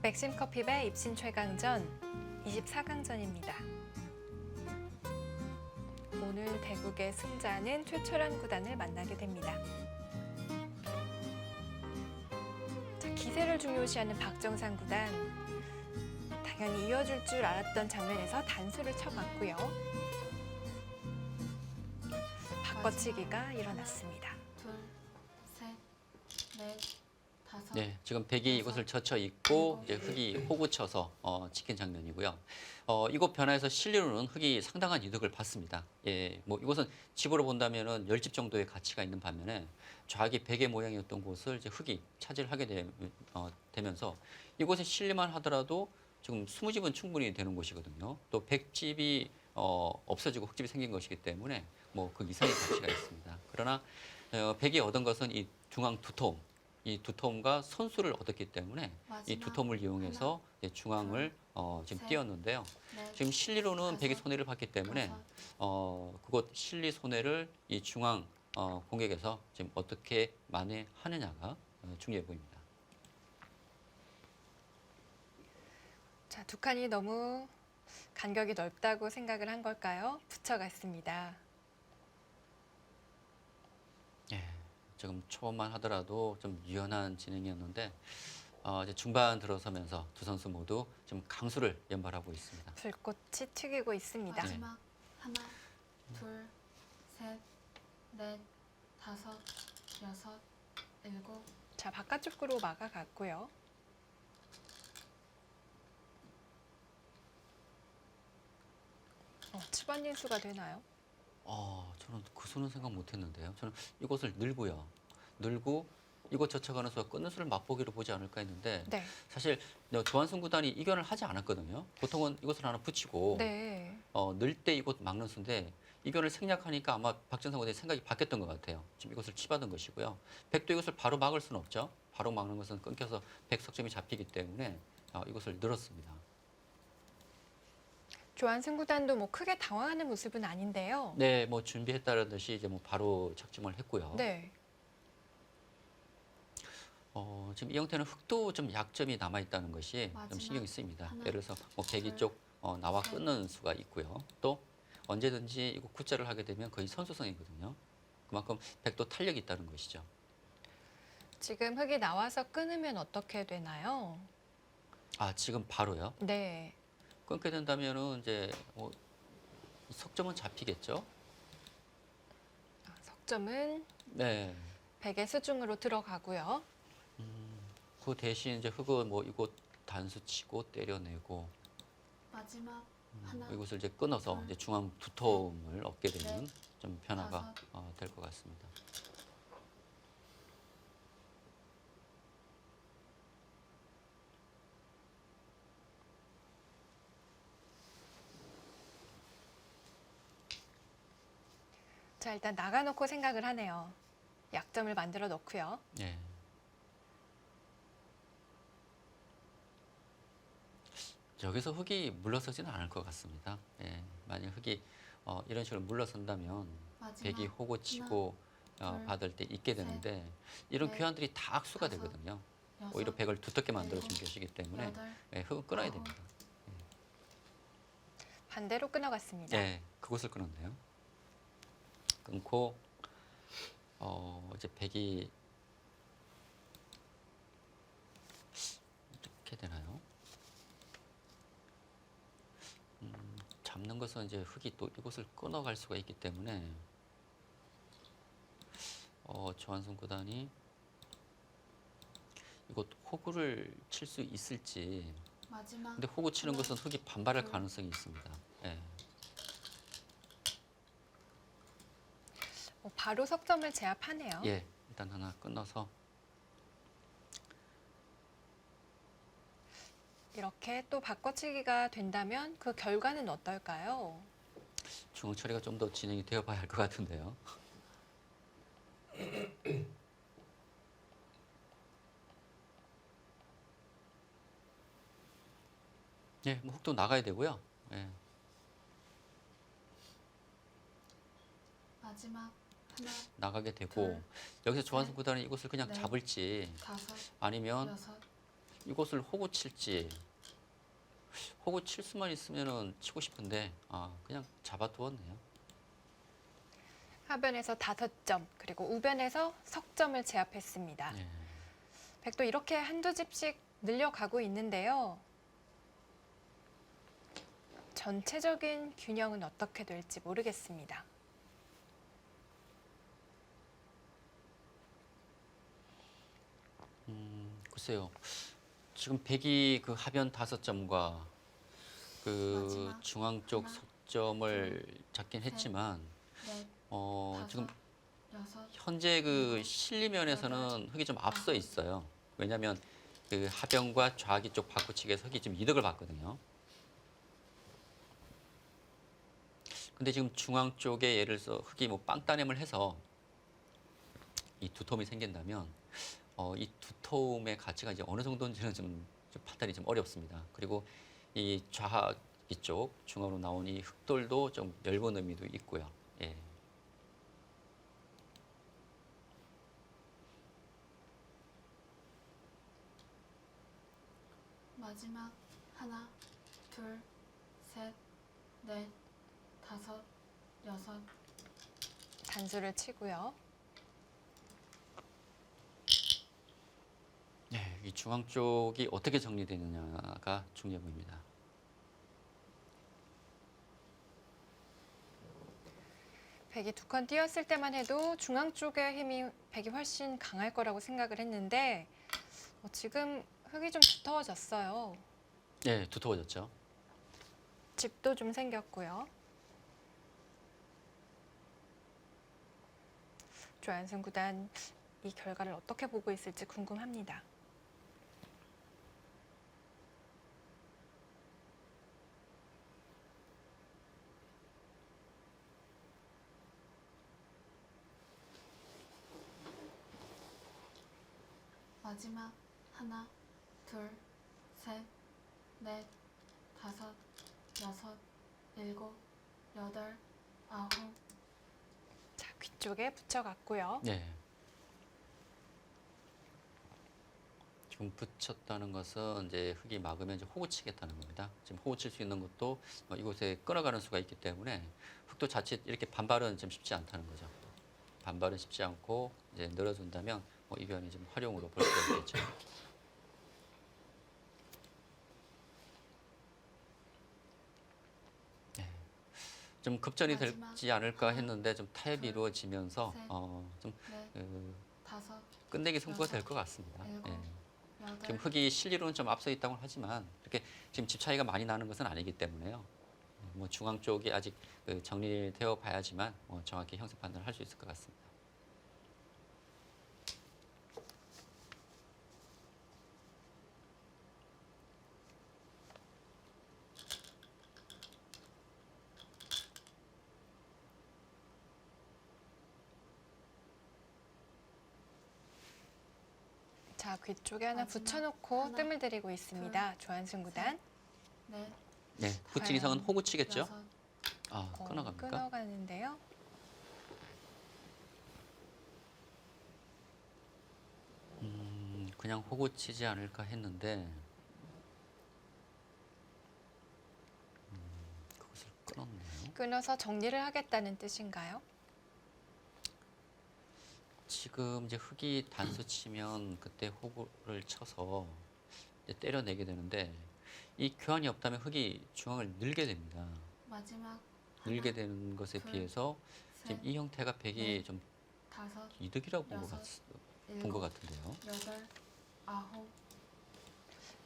맥심 커피배 입신 최강전 24강전입니다. 오늘 대국의 승자는 최철환 구단을 만나게 됩니다. 자, 기세를 중요시하는 박정상 구단. 당연히 이어줄 줄 알았던 장면에서 단수를 쳐갔고요. 바꿔치기가 일어났습니다. 둘, 셋, 넷, 다섯. 네, 지금 백이 이곳을 젖혀 있고 이제 흙이 호구 쳐서 지킨 장면이고요. 이곳 변화에서 실리로는 흙이 상당한 이득을 받습니다. 예, 뭐 이곳은 집으로 본다면은 10집 정도의 가치가 있는 반면에 좌악이 백의 모양이었던 곳을 이제 흙이 차지하게 되면서 이곳에 실리만 하더라도 지금 20집은 충분히 되는 곳이거든요. 또 100집이 없어지고 흙집이 생긴 것이기 때문에 뭐 그 이상의 가치가 있습니다. 그러나 백이 얻은 것은 이 중앙 두터움, 이 두터움과 선수를 얻었기 때문에 이 두터움을 이용해서 중앙을 지금 띄웠는데요. 지금 실리로는 백이 손해를 봤기 때문에 그곳 실리 손해를 이 중앙 공격에서 지금 어떻게 만회하느냐가 중요해 보입니다. 자, 두 칸이 너무 간격이 넓다고 생각을 한 걸까요? 붙여갔습니다. 예, 지금 초반만 하더라도 좀 유연한 진행이었는데 이제 중반 들어서면서 두 선수 모두 지금 강수를 연발하고 있습니다. 불꽃이 튀기고 있습니다. 마지막 하나, 둘, 셋, 넷, 다섯, 여섯, 일곱. 자, 바깥쪽으로 막아갔고요. 치반린 수가 되나요? 저는 그 수는 생각 못했는데요. 저는 이곳을 늘고요. 늘고 이곳 젖혀가는 수가 끊는 수를 맛보기로 보지 않을까 했는데 네. 사실 조한승 구단이 이견을 하지 않았거든요. 보통은 이곳을 하나 붙이고 네. 늘 때 이곳 막는 수인데 이견을 생략하니까 아마 박정상 구단이 생각이 바뀌었던 것 같아요. 지금 이곳을 치받은 것이고요. 백도 이것을 바로 막을 수는 없죠. 바로 막는 것은 끊겨서 백 석점이 잡히기 때문에 이곳을 늘었습니다. 조한승 구단도 뭐 크게 당황하는 모습은 아닌데요. 네, 뭐 준비했다는 듯이 이제 뭐 바로 착증을 했고요. 네. 지금 이 형태는 흙도 좀 약점이 남아 있다는 것이 좀 신경이 쓰입니다. 예를 들어서 뭐 백이 쪽 나와 끊는 수가 있고요. 또 언제든지 이거 구자를 하게 되면 거의 선수성이거든요. 그만큼 백도 탄력이 있다는 것이죠. 지금 흙이 나와서 끊으면 어떻게 되나요? 지금 바로요? 네. 끊게 된다면은 이제 석점은 잡히겠죠? 석점은 네. 백의 수중으로 들어가고요. 그 대신 이제 흙은 뭐 이곳 단수 치고 때려내고 마지막 하나. 이곳을 이제 끊어서 이제 중앙 두터움을 얻게 되는 좀 변화가 될 것 같습니다. 자, 일단 나가놓고 생각을 하네요. 약점을 만들어 놓고요. 예. 여기서 흙이 물러서지는 않을 것 같습니다. 예. 만약 흙이 이런 식으로 물러선다면 백이 호구 치고 받을 때 있게 되는데 이런 교환들이 다 악수가 되거든요. 오히려 백을 두텁게 만들어준 것이기 때문에 흙은 끊어야 됩니다. 반대로 끊어갔습니다. 네, 그곳을 끊었네요. 끊고 이제 백이 이렇게 되나요? 잡는 것은 이제 흙이 또 이곳을 끊어갈 수가 있기 때문에 조한승 구단이 이곳 호구를 칠 수 있을지. 마지막. 근데 호구 치는 것은 흙이 반발할 가능성이 있습니다. 예. 바로 석점을 제압하네요. 예, 일단 하나 끊어서 이렇게 또 바꿔치기가 된다면 그 결과는 어떨까요? 중앙 처리가 좀 더 진행이 되어 봐야 할 것 같은데요. 예, 뭐 흙도 나가야 되고요. 예. 마지막 하나, 나가게 되고 둘, 여기서 조한승 셋, 구단은 이곳을 그냥 넷, 잡을지 다섯, 아니면 여섯, 이곳을 호구 칠지. 호구 칠 수만 있으면은 치고 싶은데 그냥 잡아두었네요. 하변에서 5점, 그리고 우변에서 석점을 제압했습니다. 네. 백도 이렇게 한두 집씩 늘려가고 있는데요. 전체적인 균형은 어떻게 될지 모르겠습니다. 글쎄요. 지금 백이 그 하변 5점과 그 마지막 중앙 쪽 하나, 석점을 잡긴 셋, 했지만 넷, 지금 다섯, 여섯, 현재 그 실리면에서는 흙이 좀 앞서 있어요. 왜냐하면 그 하변과 좌기 쪽 바꾸치기에서 흙이 좀 이득을 봤거든요. 근데 지금 중앙 쪽에 예를 들어서 흙이 뭐 빵따냄을 해서 이 두터움이 생긴다면 이 두터움의 가치가 이제 어느 정도인지는 좀 판단이 좀 어렵습니다. 그리고 이 좌하기 쪽 중앙으로 나온 이 흙돌도 좀 얇은 의미도 있고요. 예. 마지막 하나, 둘, 셋, 넷, 다섯, 여섯, 단수를 치고요. 네, 이 중앙 쪽이 어떻게 정리되느냐가 중요해 보입니다. 백이 2칸 띄었을 때만 해도 중앙 쪽의 힘이 백이 훨씬 강할 거라고 생각을 했는데 지금 흙이 좀 두터워졌어요. 네, 두터워졌죠. 집도 좀 생겼고요. 조한승 구단 이 결과를 어떻게 보고 있을지 궁금합니다. 마지막 하나, 둘, 셋, 넷, 다섯, 여섯, 일곱, 여덟, 아홉, 자, 귀 쪽에 붙여갔고요. 네. 지금 붙였다는 것은 이제 흙이 막으면 이제 호구 치겠다는 겁니다. 지금 호구 칠 수 있는 것도 이곳에 끊어가는 수가 있기 때문에 흙도 자칫 이렇게 반발은 좀 쉽지 않다는 거죠. 반발은 쉽지 않고 이제 늘어준다면 이 변이 좀 활용으로 볼 수가 있겠죠. 네. 좀 급전이 마지막 되지 않을까 하나, 했는데 좀 타협이 둘, 이루어지면서 셋, 좀 넷, 다섯, 끝내기 승부가 여섯, 될 것 같습니다. 일곱, 예. 여덟, 지금 흙이 실리로는 좀 앞서 있다고 하지만 이렇게 지금 집 차이가 많이 나는 것은 아니기 때문에요. 뭐 중앙 쪽이 아직 정리되어 봐야지만 정확히 형세 판단을 할 수 있을 것 같습니다. 자, 귀 쪽에 하나 마지막 붙여놓고 하나, 뜸을 들이고 있습니다. 조한승 구단. 넷, 네, 붙인 이상은 호구 치겠죠? 여섯, 끊어갑니까? 끊어가는데요. 그냥 호구 치지 않을까 했는데 그것을 끊었네요. 끊어서 정리를 하겠다는 뜻인가요? 지금 이제 흙이 단수 치면 그때 호구를 쳐서 이제 때려내게 되는데 이 교환이 없다면 흙이 중앙을 늘게 됩니다. 마지막 늘게 하나, 되는 것에 둘, 비해서 셋, 지금 이 형태가 백이 넷, 좀 다섯, 이득이라고 본 여섯, 것 일곱, 같은데요. 여덟, 아홉,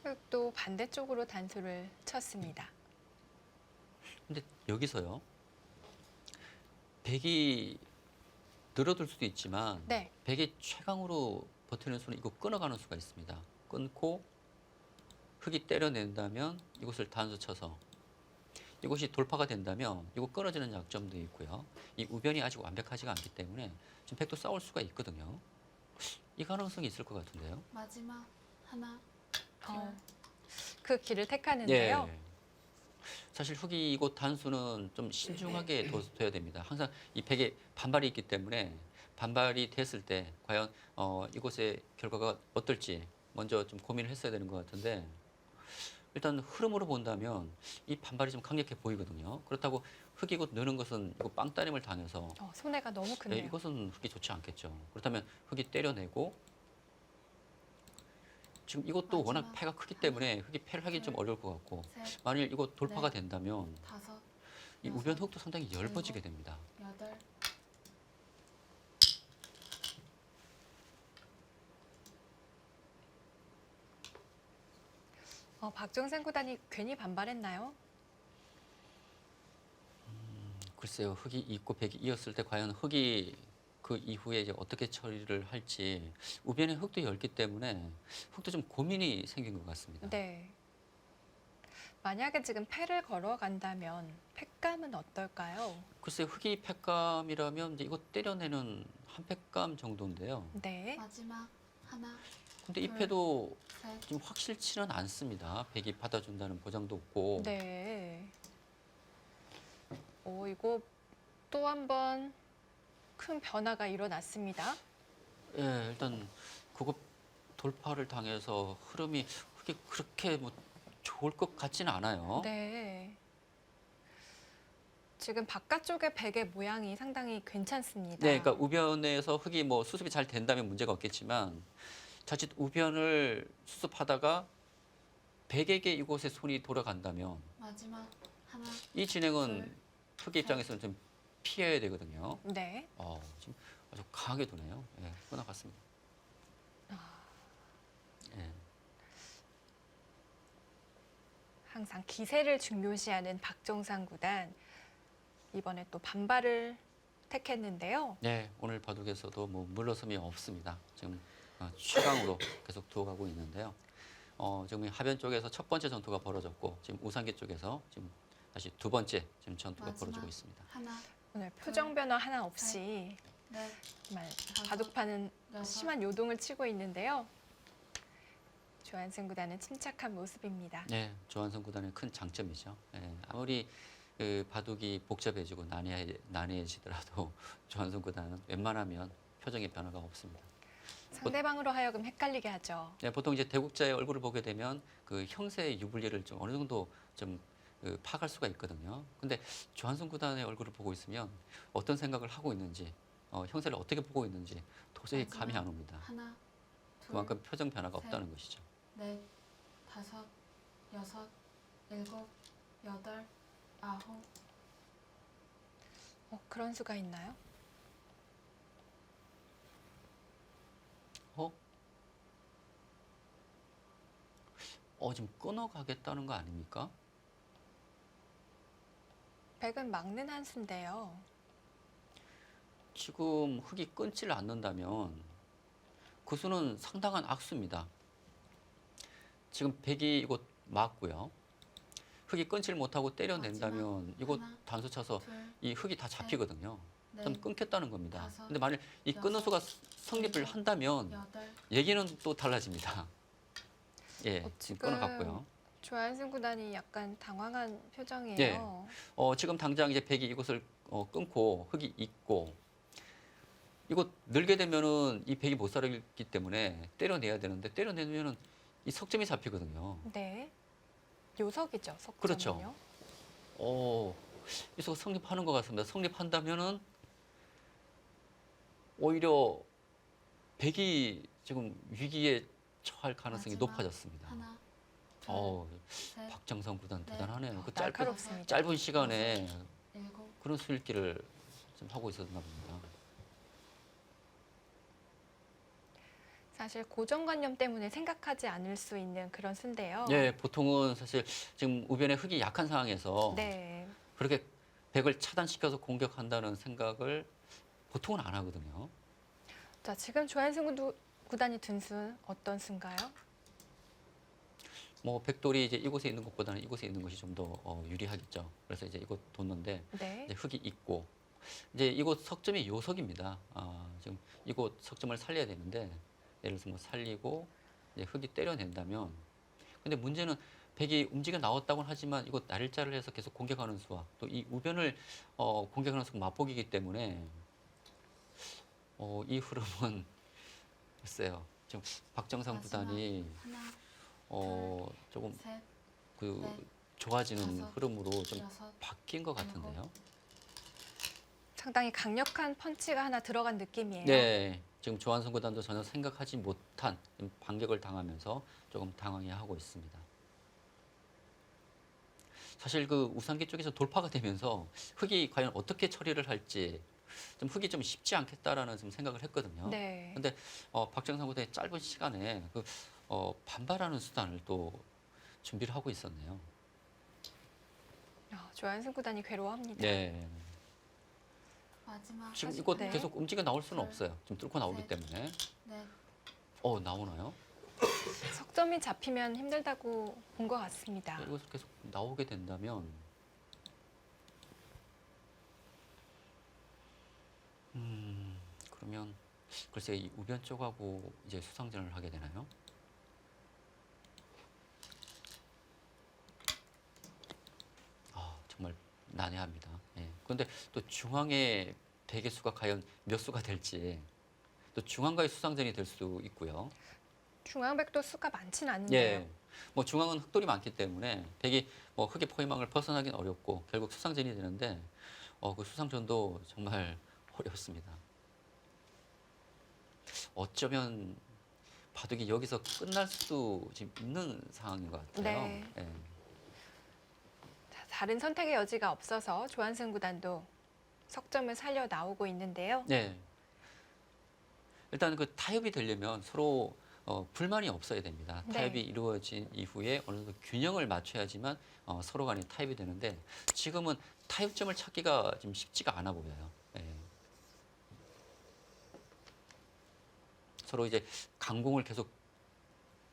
흙도 반대쪽으로 단수를 쳤습니다. 근데 여기서요. 백이 늘어들 수도 있지만 네, 백이 최강으로 버티는 수는 이거 끊어가는 수가 있습니다. 끊고 흙이 때려낸다면 이곳을 단수 쳐서 이곳이 돌파가 된다면 이거 끊어지는 약점도 있고요. 이 우변이 아직 완벽하지가 않기 때문에 지금 백도 싸울 수가 있거든요. 이 가능성이 있을 것 같은데요. 마지막 하나, 둘, 그 길을 택하는데요. 예. 사실 흙이 이곳 단수는 좀 신중하게 둬야 됩니다. 항상 이 백에 반발이 있기 때문에 반발이 됐을 때 과연 이곳의 결과가 어떨지 먼저 좀 고민을 했어야 되는 것 같은데 일단 흐름으로 본다면 이 반발이 좀 강력해 보이거든요. 그렇다고 흙이 곧 느는 것은 이거 빵따림을 당해서 손해가 너무 예, 크네요. 이것은 흙이 좋지 않겠죠. 그렇다면 흙이 때려내고 지금 이것도 워낙 마지막 패가 크기 때문에 흙이 패를 하기 좀 둘, 어려울 것 같고 셋, 만일 이거 돌파가 넷, 된다면 다섯, 이 여섯, 우변 흙도 상당히 얇아지게 일곱. 됩니다. 여덟, 박정생 구단이 괜히 반발했나요? 글쎄요, 흙이 있고 백이 이었을 때 과연 흙이 그 이후에 이제 어떻게 처리를 할지 우변에 흙도 넓기 때문에 흙도 좀 고민이 생긴 것 같습니다. 네. 만약에 지금 패를 걸어간다면 패감은 어떨까요? 글쎄요, 흙이 패감이라면 이제 이거 때려내는 한 패감 정도인데요. 네. 마지막 하나, 근데 이 둘, 패도 셋, 좀 확실치는 않습니다. 백이 받아준다는 보장도 없고. 네. 이거 또 한 번 큰 변화가 일어났습니다. 예, 일단 그거 돌파를 당해서 흐름이 흙이 그렇게 뭐 좋을 것 같지는 않아요. 네. 지금 바깥쪽의 백의 모양이 상당히 괜찮습니다. 네, 그러니까 우변에서 흙이 뭐 수습이 잘 된다면 문제가 없겠지만 자칫 우변을 수습하다가 백에게 이곳에 손이 돌아간다면 마지막 하나, 이 진행은 둘, 흙의 입장에서는 좀 피해야 되거든요. 네. 지금 아주 강하게 도네요. 예, 끊어갔습니다. 예. 항상 기세를 중요시하는 박정상 구단. 이번에 또 반발을 택했는데요. 네, 오늘 바둑에서도 뭐 물러섬이 없습니다. 지금 최강으로 계속 두어가고 있는데요. 지금 이 하변 쪽에서 첫 번째 전투가 벌어졌고 지금 우상계 쪽에서 지금 다시 두 번째 지금 전투가 마지막. 벌어지고 있습니다. 하나, 오늘 표정 변화 하나 없이 넷, 정말 다섯, 바둑판은 여섯, 심한 요동을 치고 있는데요. 조한승 구단은 침착한 모습입니다. 네, 조한선 구단의 큰 장점이죠. 예, 아무리 그 바둑이 복잡해지고 난해해지더라도 조한선 구단은 웬만하면 표정의 변화가 없습니다. 상대방으로 하여금 헷갈리게 하죠. 네, 보통 이제 대국자의 얼굴을 보게 되면 그 형세의 유불리를 좀 어느 정도 좀 파악할 수가 있거든요. 근데 조한선 구단의 얼굴을 보고 있으면 어떤 생각을 하고 있는지, 형세를 어떻게 보고 있는지 도저히 감이 안 옵니다. 하나, 둘, 그만큼 표정 변화가 셋. 없다는 것이죠. 넷, 다섯, 여섯, 일곱, 여덟, 아홉. 그런 수가 있나요? 지금 끊어가겠다는 거 아닙니까? 백은 막는 한 수인데요. 지금 흙이 끊지를 않는다면 그 수는 상당한 악수입니다. 지금 백이 이곳 맞고요. 흙이 끊지를 못하고 때려낸다면 이곳 하나, 단수 쳐서 둘, 이 흙이 다 잡히거든요. 넷, 좀 끊겠다는 겁니다. 다섯, 근데 만일 이 끊는 여섯, 수가 성립을 일곱, 한다면 여덟, 얘기는 또 달라집니다. 예, 지금 지금 끊어갔고요. 조한승 구단이 약간 당황한 표정이에요. 네. 지금 당장 이제 백이 이곳을 끊고 흙이 있고 이곳 늘게 되면은 이 백이 못 살기 때문에 때려내야 되는데 때려내면은 이 석점이 잡히거든요. 네. 요석이죠. 석점은요. 그렇죠. 이석 성립하는 것 같습니다. 성립한다면은 오히려 백이 지금 위기에 처할 가능성이 마지막. 높아졌습니다. 하나, 둘, 셋, 박정성 구단 네. 대단하네요. 그 날카롭습니다. 짧은 시간에 일곱. 그런 수읽기를 좀 하고 있었나 봅니다. 사실 고정관념 때문에 생각하지 않을 수 있는 그런 수인데요. 예, 보통은 사실 지금 우변에 흙이 약한 상황에서 네. 그렇게 백을 차단시켜서 공격한다는 생각을 보통은 안 하거든요. 자, 지금 조한승 구단이 든 수 어떤 수인가요? 뭐 백돌이 이제 이곳에 있는 것보다는 이곳에 있는 것이 좀 더 유리하겠죠. 그래서 이제 이곳 뒀는데 네. 이제 흙이 있고 이제 이곳 석점이 요석입니다. 지금 이곳 석점을 살려야 되는데 예를 들어서 뭐 살리고 이제 흙이 때려낸다면 근데 문제는 백이 움직여 나왔다고는 하지만 이곳 날짜를 해서 계속 공격하는 수와 또 이 우변을 공격하는 수가 맞복이기 때문에 이 흐름은 글쎄요 지금 박정상 마지막. 구단이 하나, 조금 셋, 그 넷, 좋아지는 다섯, 흐름으로 좀 여섯, 바뀐 것 같은데요. 상당히 강력한 펀치가 하나 들어간 느낌이에요. 네, 지금 조한선 구단도 전혀 생각하지 못한 반격을 당하면서 조금 당황해하고 있습니다. 사실 그 우상기 쪽에서 돌파가 되면서 흑이 과연 어떻게 처리를 할지 좀 흑이 좀 쉽지 않겠다라는 좀 생각을 했거든요. 네. 근데 박정상 구단의 짧은 시간에 반발하는 수단을 또 준비를 하고 있었네요. 조한승 구단이 괴로워합니다. 네. 마지막. 지금 이거 네. 계속 움직여 나올 수는 둘, 없어요. 지금 뚫고 나오기 셋. 때문에. 넷, 나오나요? 석점이 잡히면 힘들다고 본 것 같습니다. 이것을 계속 나오게 된다면 그러면 글쎄 이 우변 쪽하고 이제 수상전을 하게 되나요? 정말 난해합니다. 예. 그런데 또 중앙의 대개수가 과연 몇 수가 될지 또 중앙과의 수상전이 될 수도 있고요. 중앙백도 수가 많진 않은데요. 예. 뭐 중앙은 흑돌이 많기 때문에 백이 뭐 흑의 포위망을 벗어나긴 어렵고 결국 수상전이 되는데 그 수상전도 정말 어렵습니다. 어쩌면 바둑이 여기서 끝날 수도 지금 있는 상황인 것 같아요. 네. 예. 자, 다른 선택의 여지가 없어서 조한승 구단도 석점을 살려 나오고 있는데요. 네. 일단 그 타협이 되려면 서로 불만이 없어야 됩니다. 네. 타협이 이루어진 이후에 어느 정도 균형을 맞춰야지만 서로 간에 타협이 되는데 지금은 타협점을 찾기가 좀 쉽지가 않아 보여요. 예. 서로 이제 강공을 계속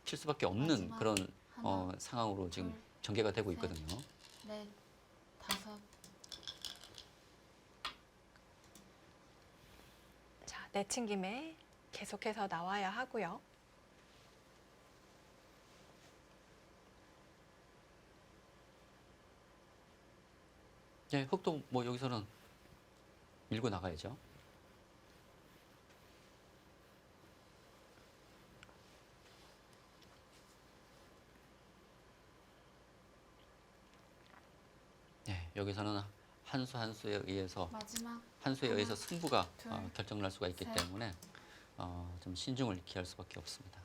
칠 수밖에 없는 마지막. 그런 하나, 상황으로 지금 둘, 전개가 되고 셋. 있거든요. 넷, 다섯. 자, 내친 김에 계속해서 나와야 하고요. 네, 흑도 뭐 여기서는 밀고 나가야죠. 네, 여기서는 한 수 한 수에 의해서 마지막. 한 수에 하나, 의해서 승부가 둘, 결정날 수가 있기 셋. 때문에 좀 신중을 기할 수밖에 없습니다.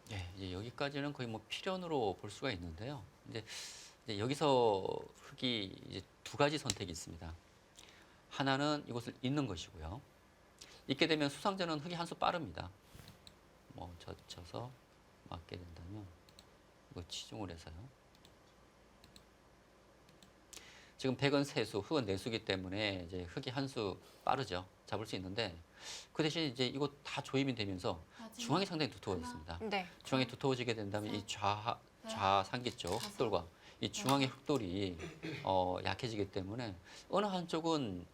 네, 이제 여기까지는 거의 뭐 필연으로 볼 수가 있는데요. 이제 여기서 흑이 이제 두 가지 선택이 있습니다. 하나는 이곳을 잇는 것이고요. 잇게 되면 수상전은 흑이 한 수 빠릅니다. 뭐 젖혀서 맞게 된다면 이거 치중을 해서요. 지금 백은 세 수, 흑은 네 수기 때문에 이제 흑이 한 수 빠르죠. 잡을 수 있는데 그 대신 이제 이거 다 조임이 되면서 마지막. 중앙이 상당히 두터워졌습니다. 네. 중앙이 두터워지게 된다면 이 좌상기 쪽 다섯, 흑돌과 이 중앙의 흑돌이 약해지기 때문에 어느 한쪽은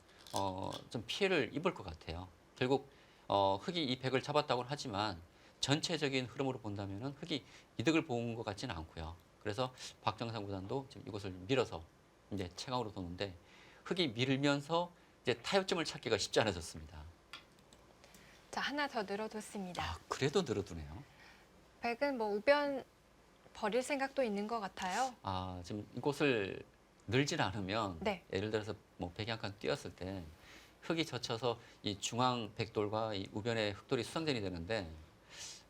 좀 피해를 입을 것 같아요. 결국 흑이 이 백을 잡았다고는 하지만 전체적인 흐름으로 본다면은 흑이 이득을 본 것 같지는 않고요. 그래서 박정상 구단도 지금 이것을 밀어서 이제 최강으로 도는데 흑이 밀면서 이제 타협점을 찾기가 쉽지 않아졌습니다. 자, 하나 더 늘어뒀습니다. 그래도 늘어두네요. 백은 뭐 우변 버릴 생각도 있는 것 같아요. 지금 이곳을 늘질 않으면 네. 예를 들어서 뭐 백이 한 칸 뛰었을 때 흑이 젖혀서 이 중앙 백돌과 이 우변의 흑돌이 수상전이 되는데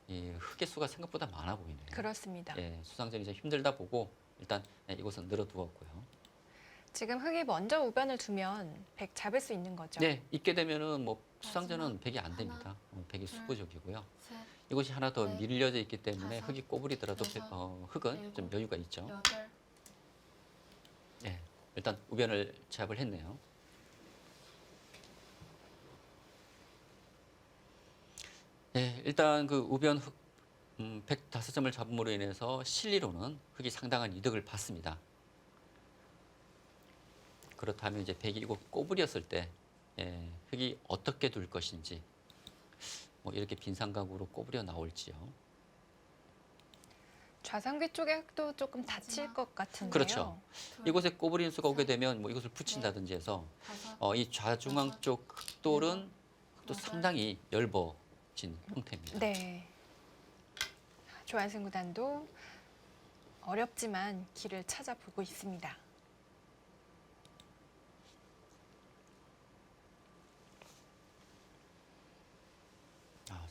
이 흑의 수가 생각보다 많아 보이네요. 그렇습니다. 예, 수상전이 좀 힘들다 보고 일단 이곳은 늘어두었고요. 지금 흑이 먼저 우변을 두면 백 잡을 수 있는 거죠. 네, 있게 되면은 뭐 수상전은 마지막 백이 안 하나, 됩니다. 백이 둘, 수부족이고요. 셋, 이곳이 하나 더 넷, 밀려져 있기 때문에 다섯, 흑이 꼬부리더라도 여섯, 흑은 좀 일곱, 여유가 있죠. 여덟. 예, 일단 우변을 제압을 했네요. 네, 일단 그 우변 흑 105점을 잡음으로 인해서 실리로는 흑이 상당한 이득을 받습니다. 그렇다면 이제 백이 이거 꼬부렸을 때 흑이 어떻게 둘 것인지 뭐 이렇게 빈상각으로 꼬부려 나올지요. 좌상귀 쪽의 흙도 조금 다칠 마지막. 것 같은데요. 그렇죠. 둘, 이곳에 꼬부리 인수가 오게 셋, 되면 뭐 이것을 붙인다든지 해서 다섯, 이 좌중앙 쪽 흙돌은 흙도 여덟, 상당히 엷어진 형태입니다. 네. 조한승 구단도 어렵지만 길을 찾아보고 있습니다.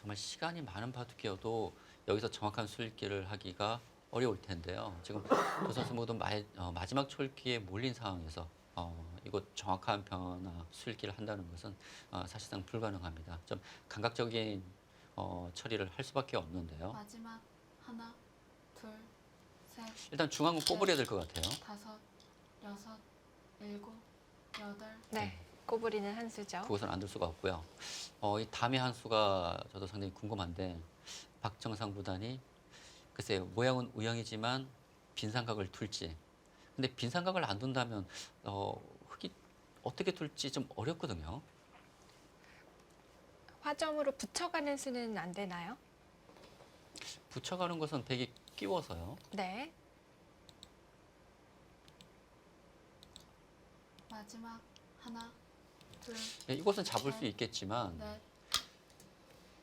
정말 시간이 많은 바둑이어도 여기서 정확한 술기를 하기가 어려울 텐데요. 지금 두 선수 모두 마지막 철기에 몰린 상황에서 이곳 정확한 변화 술기를 한다는 것은 사실상 불가능합니다. 좀 감각적인 처리를 할 수밖에 없는데요. 마지막 하나, 둘, 셋, 일단 중앙은 꼬부려야 될 것 같아요. 다섯, 여섯, 일곱, 여덟, 네. 꼬부리는 한 수죠. 그것은 안 될 수가 없고요. 이 다음의 한 수가 저도 상당히 궁금한데 박정상 구단이 글쎄 모양은 우영이지만 빈삼각을 둘지. 근데 빈삼각을 안 둔다면 흙이 어떻게 둘지 좀 어렵거든요. 화점으로 붙여가는 수는 안 되나요? 붙여가는 것은 백이 끼워서요. 네. 마지막 하나, 둘, 이것은 잡을 수 있겠지만 넷,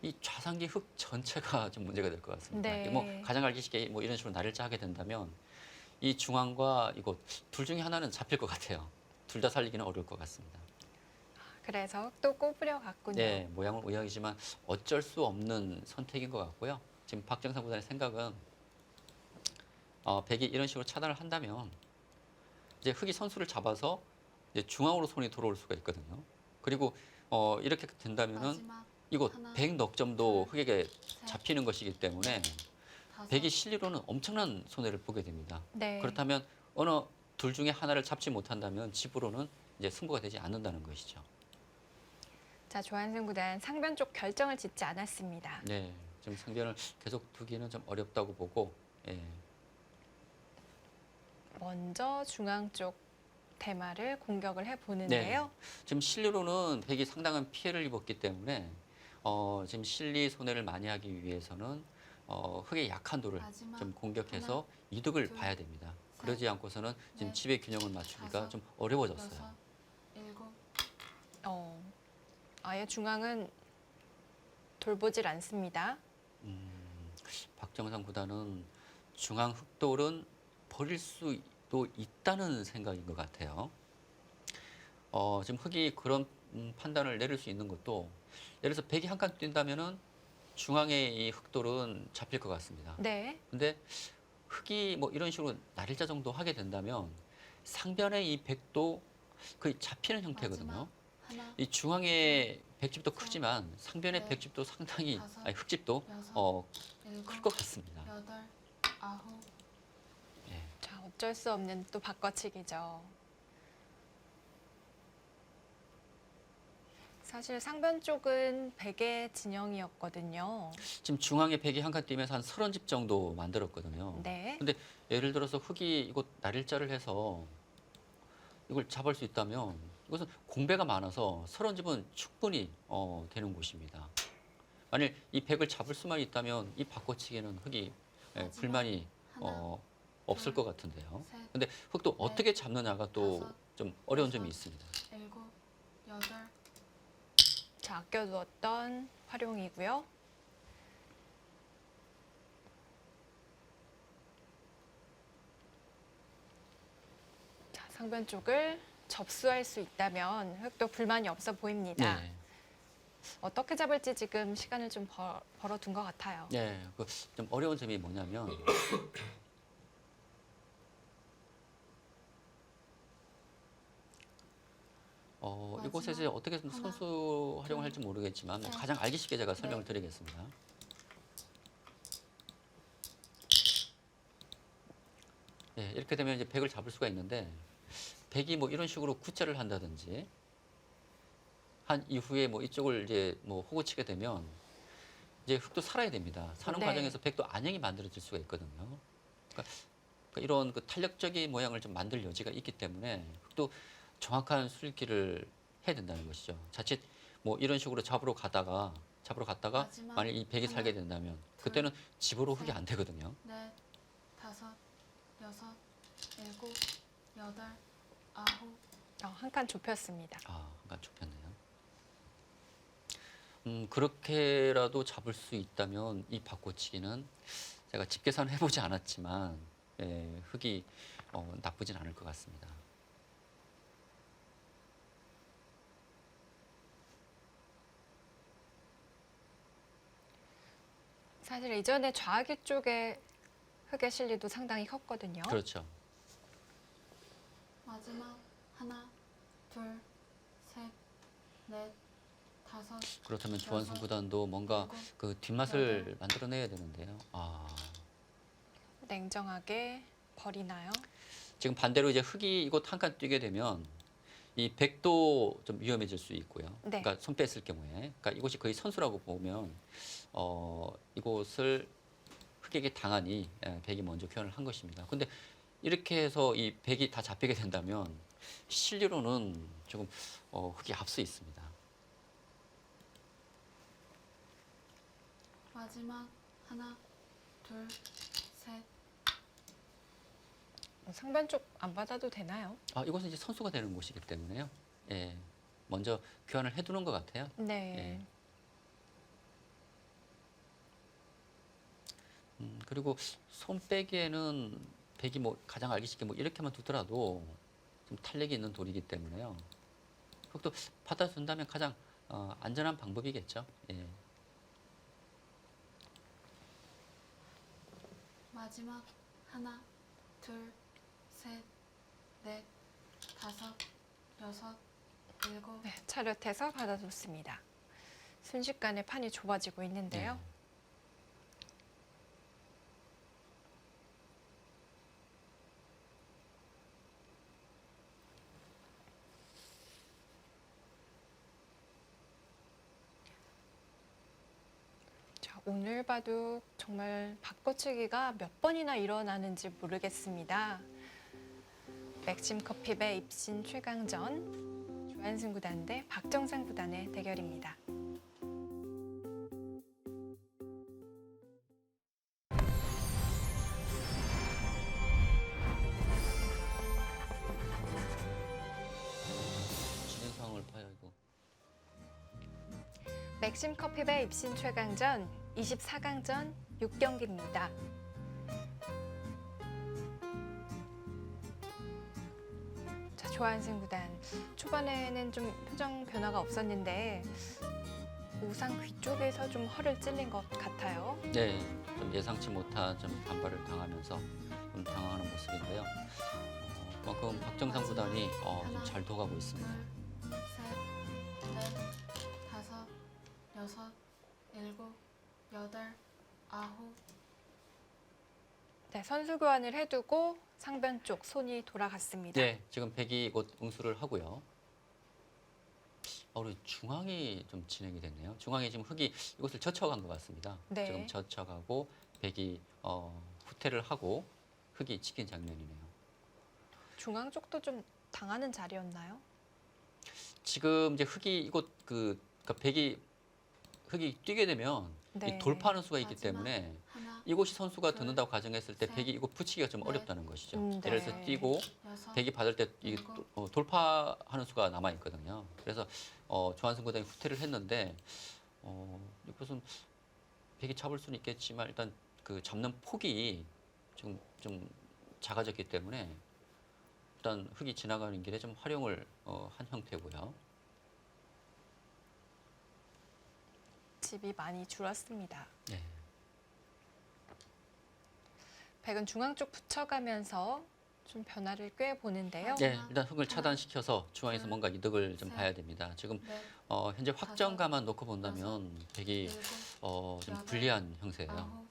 이 좌상기 흙 전체가 좀 문제가 될 것 같습니다. 네. 뭐 가장 알기 쉽게 뭐 이런 식으로 날일자 하게 된다면 이 중앙과 이곳 둘 중에 하나는 잡힐 것 같아요. 둘 다 살리기는 어려울 것 같습니다. 그래서 흙도 꼬부려 갔군요. 네, 모양은 우영이지만 어쩔 수 없는 선택인 것 같고요. 지금 박정상 구단의 생각은 백이 이런 식으로 차단을 한다면 이제 흙이 선수를 잡아서 이제 중앙으로 손이 들어올 수가 있거든요. 그리고 이렇게 된다면은 마지막 이곳 하나, 백 넉 점도 둘, 흙에게 셋, 잡히는 것이기 때문에 다섯, 백이 실리로는 엄청난 손해를 보게 됩니다. 네. 그렇다면 어느 둘 중에 하나를 잡지 못한다면 집으로는 이제 승부가 되지 않는다는 것이죠. 자, 조한승 구단 상변 쪽 결정을 짓지 않았습니다. 네, 지금 상변을 계속 두기는 좀 어렵다고 보고, 예, 먼저 중앙 쪽 대마를 공격을 해보는데요. 지금 실리로는 백이 상당한 피해를 입었기 때문에 지금 실리 손해를 많이 하기 위해서는 흙의 약한 돌을 마지막 좀 공격해서 하나, 이득을 둘, 봐야 됩니다. 셋, 그러지 않고서는 지금 넷, 집의 균형을 맞추기가 다섯, 좀 어려워졌어요. 여섯, 일곱, 아예 중앙은 돌보질 않습니다. 박정상 구단은 중앙 흑돌은 버릴 수도 있다는 생각인 것 같아요. 지금 흑이 그런 판단을 내릴 수 있는 것도 예를 들어서 백이 한 칸 뛴다면은 중앙의 이 흑돌은 잡힐 것 같습니다. 네. 근데 흑이 뭐 이런 식으로 날일자 정도 하게 된다면 상변의 이 백도 거의 잡히는 형태거든요. 마지막 하나, 이 중앙의 백집도 크지만 상변의 넷, 백집도 상당히 다섯, 아니 흑집도 여섯, 클 일곱, 것 같습니다. 여덟, 아홉, 예. 자, 어쩔 수 없는 또 바꿔치기죠. 사실 상변 쪽은 백의 진영이었거든요. 지금 중앙에 백이 한 칸 뛰면서 한 30집 정도 만들었거든요. 네. 근데 예를 들어서 흑이 이곳 날일자를 해서 이걸 잡을 수 있다면 이것은 공배가 많아서 30집은 충분히 되는 곳입니다. 만일 이 백을 잡을 수만 있다면 이 바꿔치기는 흑이 마지막 불만이 하나, 없을 둘, 것 같은데요. 셋, 근데 흑도 넷, 어떻게 잡느냐가 또 다섯, 좀 어려운 여섯, 점이 있습니다. 일곱, 여덟, 자, 아껴두었던 활용이고요. 자, 상변 쪽을 접수할 수 있다면 흑도 불만이 없어 보입니다. 네. 어떻게 잡을지 지금 시간을 좀 벌어둔 것 같아요. 네, 그 좀 어려운 점이 뭐냐면 이곳에서 이제 어떻게 하나, 선수 활용을 할지 모르겠지만 셋, 가장 알기 쉽게 제가 설명을 넷. 드리겠습니다. 네, 이렇게 되면 이제 백을 잡을 수가 있는데 백이 뭐 이런 식으로 구차를 한다든지 한 이후에 뭐 이쪽을 이제 뭐 호구치게 되면 이제 흑도 살아야 됩니다. 사는 네. 과정에서 백도 안형이 만들어질 수가 있거든요. 그러니까 이런 그 탄력적인 모양을 좀 만들 여지가 있기 때문에 흑도 정확한 술기를 해야 된다는 것이죠. 자칫 뭐 이런 식으로 잡으러 갔다가 마지막 만약 이 백이 하나, 살게 된다면 그때는 집으로 흑이 안 되거든요. 넷, 다섯, 여섯, 일곱, 여덟, 아홉, 한 칸 좁혔습니다. 약간 좁혔네요. 그렇게라도 잡을 수 있다면 이 바꿔치기는 제가 집 계산을 해보지 않았지만 흙이 나쁘진 않을 것 같습니다. 사실 이전에 좌하기 쪽에 흙의 실리도 상당히 컸거든요. 그렇죠. 마지막 하나, 둘, 셋, 넷, 다섯, 그렇다면 여섯, 조한승 구단도 뭔가 일곱, 그 뒷맛을 여덟. 만들어내야 되는데요. 냉정하게 버리나요? 지금 반대로 이제 흙이 이곳 한 칸 뛰게 되면 이 백도 좀 위험해질 수 있고요. 네. 그러니까 손 뺐을 경우에, 그러니까 이곳이 거의 선수라고 보면 이곳을 흙에게 당하니 백이 먼저 교환을 한 것입니다. 근데 이렇게 해서 이 백이 다 잡히게 된다면 실리로는 조금 흙이 앞서 있습니다. 마지막 하나, 둘, 셋, 상반 쪽 안 받아도 되나요? 이곳은 이제 선수가 되는 곳이기 때문에요. 예, 먼저 교환을 해두는 것 같아요. 네. 그리고 손 빼기에는 백이 뭐 가장 알기 쉽게 뭐 이렇게만 두더라도 좀 탄력이 있는 돌이기 때문에요. 흙도 받아준다면 가장 안전한 방법이겠죠. 예. 마지막 하나, 둘, 셋, 넷, 다섯, 여섯, 일곱, 네, 차렷해서 받아줬습니다. 순식간에 판이 좁아지고 있는데요. 네. 자, 오늘 봐도 정말 바꿔치기가 몇 번이나 일어나는지 모르겠습니다. 맥심 커피배 입신 최강전, 조한승 구단 대 박정상 구단의 대결입니다. 진행 상황을 봐야 이거. 맥심 커피배 입신 최강전 24강전 6경기입니다. 자, 조한승 구단 초반에는 좀 표정 변화가 없었는데 우상 귀 쪽에서 좀 허를 찔린 것 같아요. 네, 좀 예상치 못한 좀 반발을 당하면서 좀 당황하는 모습인데요. 그만큼 박정상 구단이 좀 잘 도가고 있습니다. 둘, 셋, 넷, 다섯, 여섯, 일곱, 여덟, 아홉, 네, 선수 교환을 해두고 상변 쪽 손이 돌아갔습니다. 네, 지금 백이 곧 응수를 하고요. 우리 중앙이 좀 진행이 됐네요. 중앙에 지금 흙이 이곳을 젖혀간 것 같습니다. 네. 지금 젖혀가고 백이 후퇴를 하고 흙이 찍힌 장면이네요. 중앙 쪽도 좀 당하는 자리였나요? 지금 이제 흙이 이곳 그러니까 백이 흙이 뛰게 되면 네. 이 돌파하는 수가 있기 마지막 때문에 하나, 이곳이 선수가 둘, 듣는다고 가정했을 때 셋, 백이 이곳 붙이기가 좀 넷, 어렵다는 것이죠. 네. 예를 들어서 뛰고 여섯, 백이 받을 때 이 일곱. 돌파하는 수가 남아 있거든요. 그래서 조한승 구단이 후퇴를 했는데 이것은 백이 잡을 수는 있겠지만 일단 그 잡는 폭이 지금 좀 작아졌기 때문에 일단 흙이 지나가는 길에 좀 활용을 한 형태고요. 집이 많이 줄었습니다. 네. 백은 중앙 쪽 붙여가면서 좀 변화를 꽤 보는데요. 네, 일단 흙을 차단시켜서 중앙에서 둘, 뭔가 이득을 좀 셋, 봐야 됩니다. 지금 넷, 현재 확정가만 놓고 본다면 백이 일곱, 좀 여덟, 불리한 형세예요. 아홉,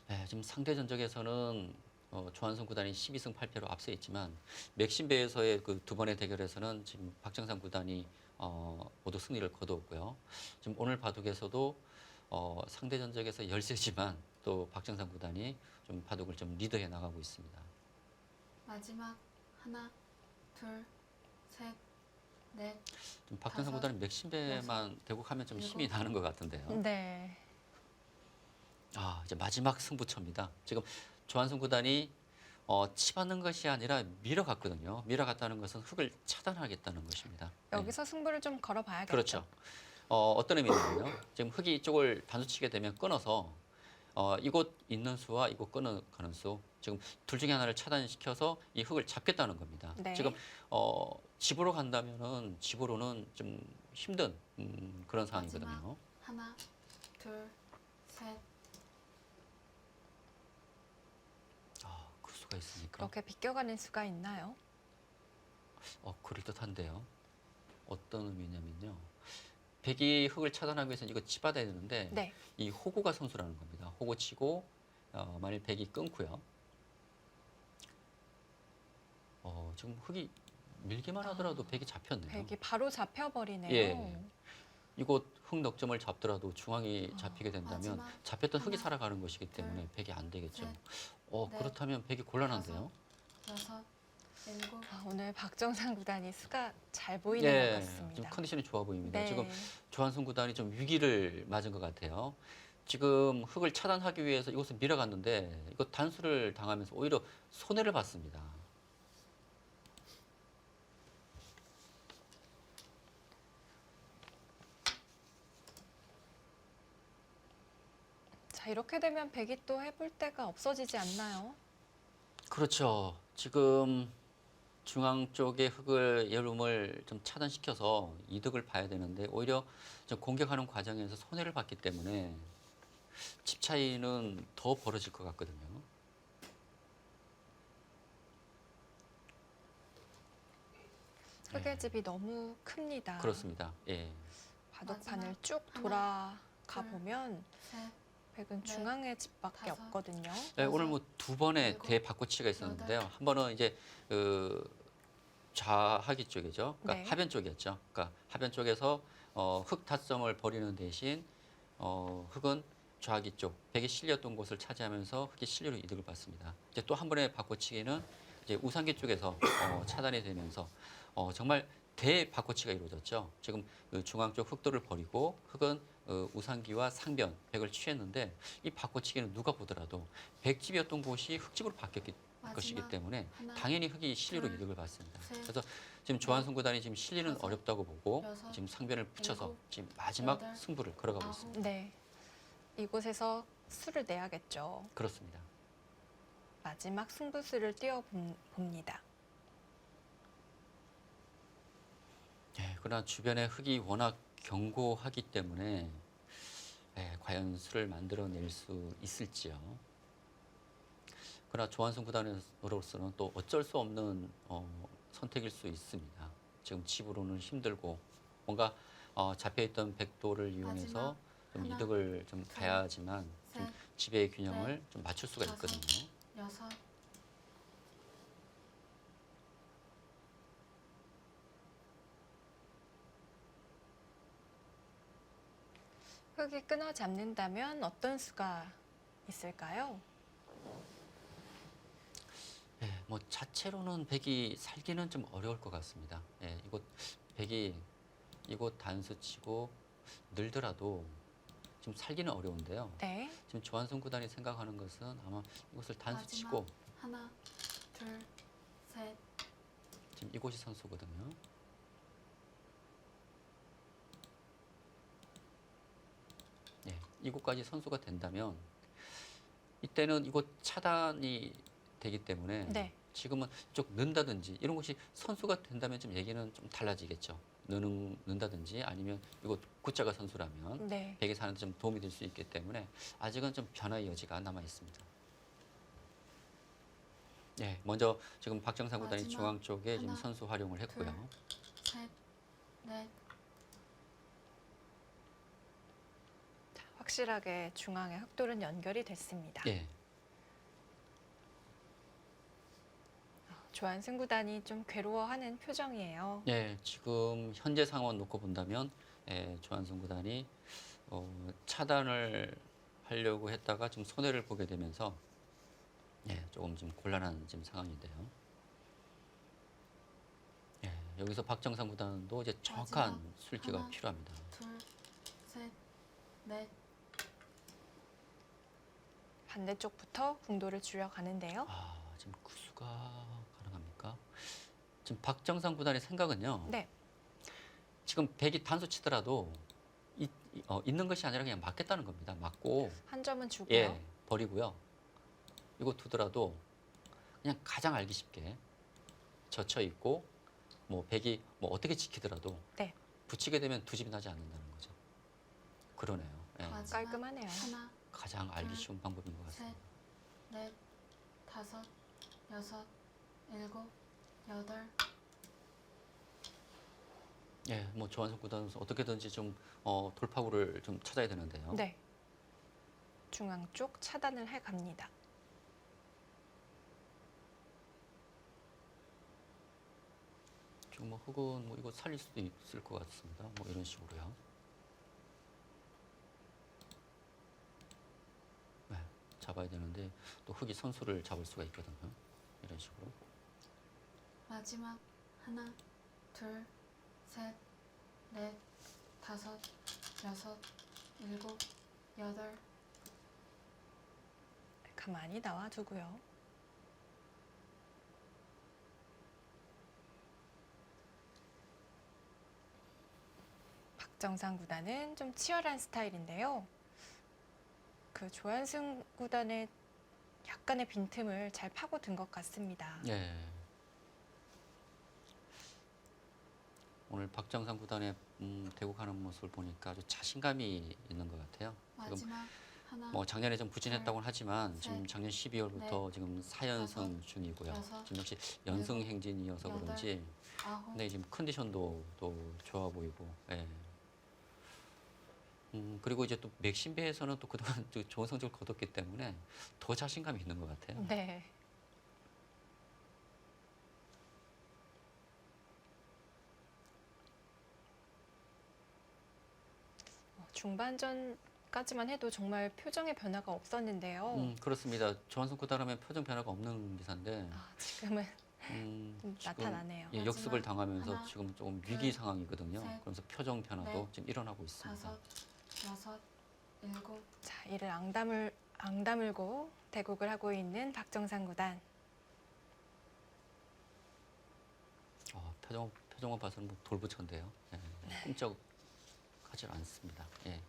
네, 지금 상대 전적에서는 조한선 구단이 12승 8패로 앞서 있지만 맥심배에서의 그 두 번의 대결에서는 지금 박정상 구단이 모두 승리를 거두었고요. 지금 오늘 바둑에서도 상대 전적에서 열세지만 또 박정상 구단이 좀 바둑을 좀 리드해 나가고 있습니다. 마지막 하나, 둘, 셋, 넷, 좀 박정상 다섯, 구단은 맥심배만 대고 하면 좀 힘이 일곱. 나는 것 같은데요. 네. 아, 이제 마지막 승부처입니다. 지금 조한승 구단이 치받는 것이 아니라 밀어갔거든요. 밀어갔다는 것은 흙을 차단하겠다는 것입니다. 네. 여기서 승부를 좀 걸어봐야겠죠. 그렇죠. 어떤 의미냐면요. 지금 흙이 이쪽을 단수치게 되면 끊어서 이곳 있는 수와 이곳 끊어가는 수, 지금 둘 중에 하나를 차단시켜서 이 흙을 잡겠다는 겁니다. 네. 지금 집으로 간다면은 집으로는 좀 힘든 그런 상황이거든요. 하나, 둘, 셋, 아, 그 수가 있으니까 그렇게 비껴가는 수가 있나요? 그럴듯한데요. 어떤 의미냐면요. 백이 흙을 차단하기 위해서는 이거 치받아야 되는데 네. 이 호구가 선수라는 겁니다. 호구 치고 만일 백이 끊고요. 지금 흙이 밀기만 하더라도 백이 잡혔네요. 백이 바로 잡혀버리네요. 예. 이곳 흙 넉점을 잡더라도 중앙이 잡히게 된다면 마지막 잡혔던 흙이 하나, 살아가는 것이기 때문에 둘, 백이 안 되겠죠. 셋, 넷, 그렇다면 백이 곤란한데요. 여섯, 일곱, 오늘 박정상 구단이 수가 잘 보이는 것 예, 같습니다. 지금 컨디션이 좋아 보입니다. 네. 지금 조한승 구단이 좀 위기를 맞은 것 같아요. 지금 흙을 차단하기 위해서 이곳을 밀어갔는데 이거 단수를 당하면서 오히려 손해를 봤습니다. 자, 이렇게 되면 백이 또 해볼 데가 없어지지 않나요? 그렇죠. 지금 중앙 쪽의 흙을 여름을 좀 차단시켜서 이득을 봐야 되는데 오히려 좀 공격하는 과정에서 손해를 봤기 때문에 집 차이는 더 벌어질 것 같거든요. 흙의 집이 너무 큽니다. 그렇습니다. 예. 바둑판을 마지막 쭉 하나, 돌아가 둘, 보면 셋, 백은 넷, 중앙의 집밖에 다섯, 없거든요. 네, 오늘 뭐 두 번의 일곱, 대바꿔치기가 있었는데요. 한 번은 이제 그 좌하기 쪽이죠. 그러니까 네. 하변 쪽이었죠. 그러니까 하변 쪽에서 흙 타점을 버리는 대신 흙은 좌하기 쪽, 백이 실렸던 곳을 차지하면서 흙이 실리로 이득을 받습니다. 이제 또 한 번의 바꿔치기는 이제 우상기 쪽에서 차단이 되면서 정말 대바꿔치기가 이루어졌죠. 지금 그 중앙 쪽 흙돌을 버리고 흙은 우상기와 상변, 백을 취했는데 이 바꿔치기는 누가 보더라도 백집이었던 곳이 흙집으로 바뀌었기 것이기 마지막 때문에 하나, 당연히 흙이 실리로 둘, 이득을 받습니다. 셋, 그래서 지금 조한승 구단이 지금 실리는 다섯, 어렵다고 보고 여섯, 지금 상변을 붙여서 일곱, 지금 마지막 여덟, 승부를 걸어가고 아홉. 있습니다. 네. 이곳에서 수를 내야겠죠. 그렇습니다. 마지막 승부수를 띄워봅니다. 예, 그러나 주변의 흙이 워낙 견고하기 때문에 과연 수를 만들어낼 수 있을지요. 그러나 조한승 구단으로서는 또 어쩔 수 없는 선택일 수 있습니다. 지금 집으로는 힘들고 뭔가 잡혀있던 백도를 이용해서 좀 하나, 이득을 좀 둘, 봐야지만 좀 셋, 지배의 균형을 넷, 좀 맞출 수가 다섯, 있거든요. 여섯, 흙이 끊어 잡는다면 어떤 수가 있을까요? 뭐 자체로는 백이 살기는 좀 어려울 것 같습니다. 이곳 백이 이곳 단수 치고 늘더라도 지금 살기는 어려운데요. 네. 지금 조한승 구단이 생각하는 것은 아마 이곳을 단수 마지막 치고 하나, 둘, 셋, 지금 이곳이 선수거든요. 이곳까지 선수가 된다면 이때는 이곳 차단이 되기 때문에 네. 지금은 쭉 는다든지 이런 것이 선수가 된다면 좀 얘기는 좀 달라지겠죠. 는다든지 아니면 이곳 구자가 선수라면 네. 백에 사는데 좀 도움이 될 수 있기 때문에 아직은 좀 변화의 여지가 남아 있습니다. 먼저 지금 박정상 구단이 마지막 중앙 쪽에 지금 하나, 선수 활용을 했고요. 셋, 넷, 확실하게 중앙에 흑돌은 연결이 됐습니다. 예. 조한승 구단이 좀 괴로워하는 표정이에요. 지금 현재 상황 놓고 본다면 조한승 구단이 차단을 하려고 했다가 좀 손해를 보게 되면서 조금 좀 곤란한 지금 상황인데요. 여기서 박정상 구단도 이제 정확한 마지막 술기가 하나. 필요합니다. 둘, 셋, 넷, 반대쪽부터 궁도를 줄여가는데요. 지금 구수가 가능합니까? 지금 박정상 구단의 생각은요. 네, 지금 백이 단수 치더라도 있는 것이 아니라 그냥 맞겠다는 겁니다. 맞고 한 점은 주고요. 예, 버리고요. 이거 두더라도 그냥 가장 알기 쉽게 젖혀 있고 뭐 백이 뭐 어떻게 지키더라도 네. 붙이게 되면 두 집이 나지 않는다는 거죠. 그러네요. 예, 마지막 깔끔하네요. 하나, 가장 알기 둘, 쉬운 방법인 것 셋, 같습니다. 넷, 다섯, 여섯, 일곱, 여덟. 예, 뭐 조한석 구단은 어떻게든지 좀 돌파구를 좀 찾아야 되는데요. 네, 중앙 쪽 차단을 해 갑니다. 지금 뭐 흙은 뭐 이거 살릴 수도 있을 것 같습니다. 뭐 이런 식으로요. 네, 잡아야 되는데 또 흙이 선수를 잡을 수가 있거든요. 이런 식으로. 마지막 하나, 둘, 셋, 넷, 다섯, 여섯, 일곱, 여덟. 가만히 놔두고요. 박정상 구단은 좀 치열한 스타일인데요. 그 조한승 구단의 약간의 빈틈을 잘 파고든 것 같습니다. 예. 오늘 박정상 구단의 대국하는 모습을 보니까 아주 자신감이 있는 것 같아요. 지금 마지막 하나, 뭐 작년에 좀 부진했다고는 하지만 지금 셋, 작년 12월부터 넷, 지금 4연승 다섯, 중이고요. 여섯, 지금 역시 연승 일곱, 행진이어서 여덟, 그런지 아홉. 근데 지금 컨디션도 또 좋아 보이고. 예. 그리고 이제 또 맥심배에서는 또 그동안 또 좋은 성적을 거뒀기 때문에 더 자신감이 있는 것 같아요. 네. 중반전까지만 해도 정말 표정의 변화가 없었는데요. 그렇습니다. 조한son 구단하면 표정 변화가 없는 기사인데 지금은 지금 나타나네요. 예, 역습을 당하면서 하나, 지금 조금 위기 둘, 상황이거든요. 셋, 그러면서 표정 변화도 넷, 지금 일어나고 있습니다. 다섯, 여섯, 일곱. 자, 이를 앙다물고 대국을 하고 있는 박정상 구단. 표정만 봐서는 뭐 돌부처인데요. 예, 꼼짝하지 않습니다. 예.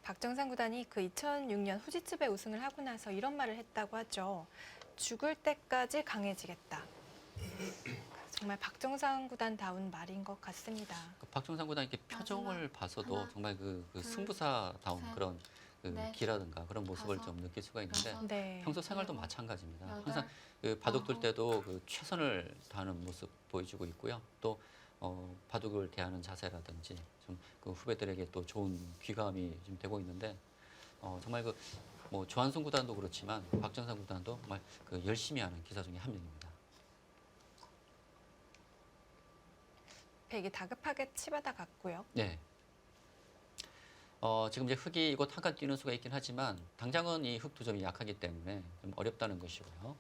박정상 구단이 그 2006년 후지츠배 우승을 하고 나서 이런 말을 했다고 하죠. 죽을 때까지 강해지겠다. 정말 박정상 구단다운 말인 것 같습니다. 그 박정상 구단 이렇게 표정을 봐서도 하나, 정말 그 둘, 승부사다운 셋, 그런 그 넷, 기라든가 그런 모습을 다섯, 좀 느낄 수가 있는데 여섯, 네. 평소 생활도 일곱, 마찬가지입니다. 여덟, 항상 그 바둑 둘 아홉. 때도 그 최선을 다하는 모습 보여주고 있고요. 또 바둑을 대하는 자세라든지 좀 그 후배들에게 또 좋은 귀감이 좀 되고 있는데 정말 그 뭐 조한son 구단도 그렇지만 박정상 구단도 정말 그 열심히 하는 기사 중에 한 명입니다. 백이 다급하게 치받아 갔고요. 네. 지금 이제 흙이 이곳 한 칸 뛰는 수가 있긴 하지만 당장은 이 흙 두 점이 약하기 때문에 좀 어렵다는 것이고요.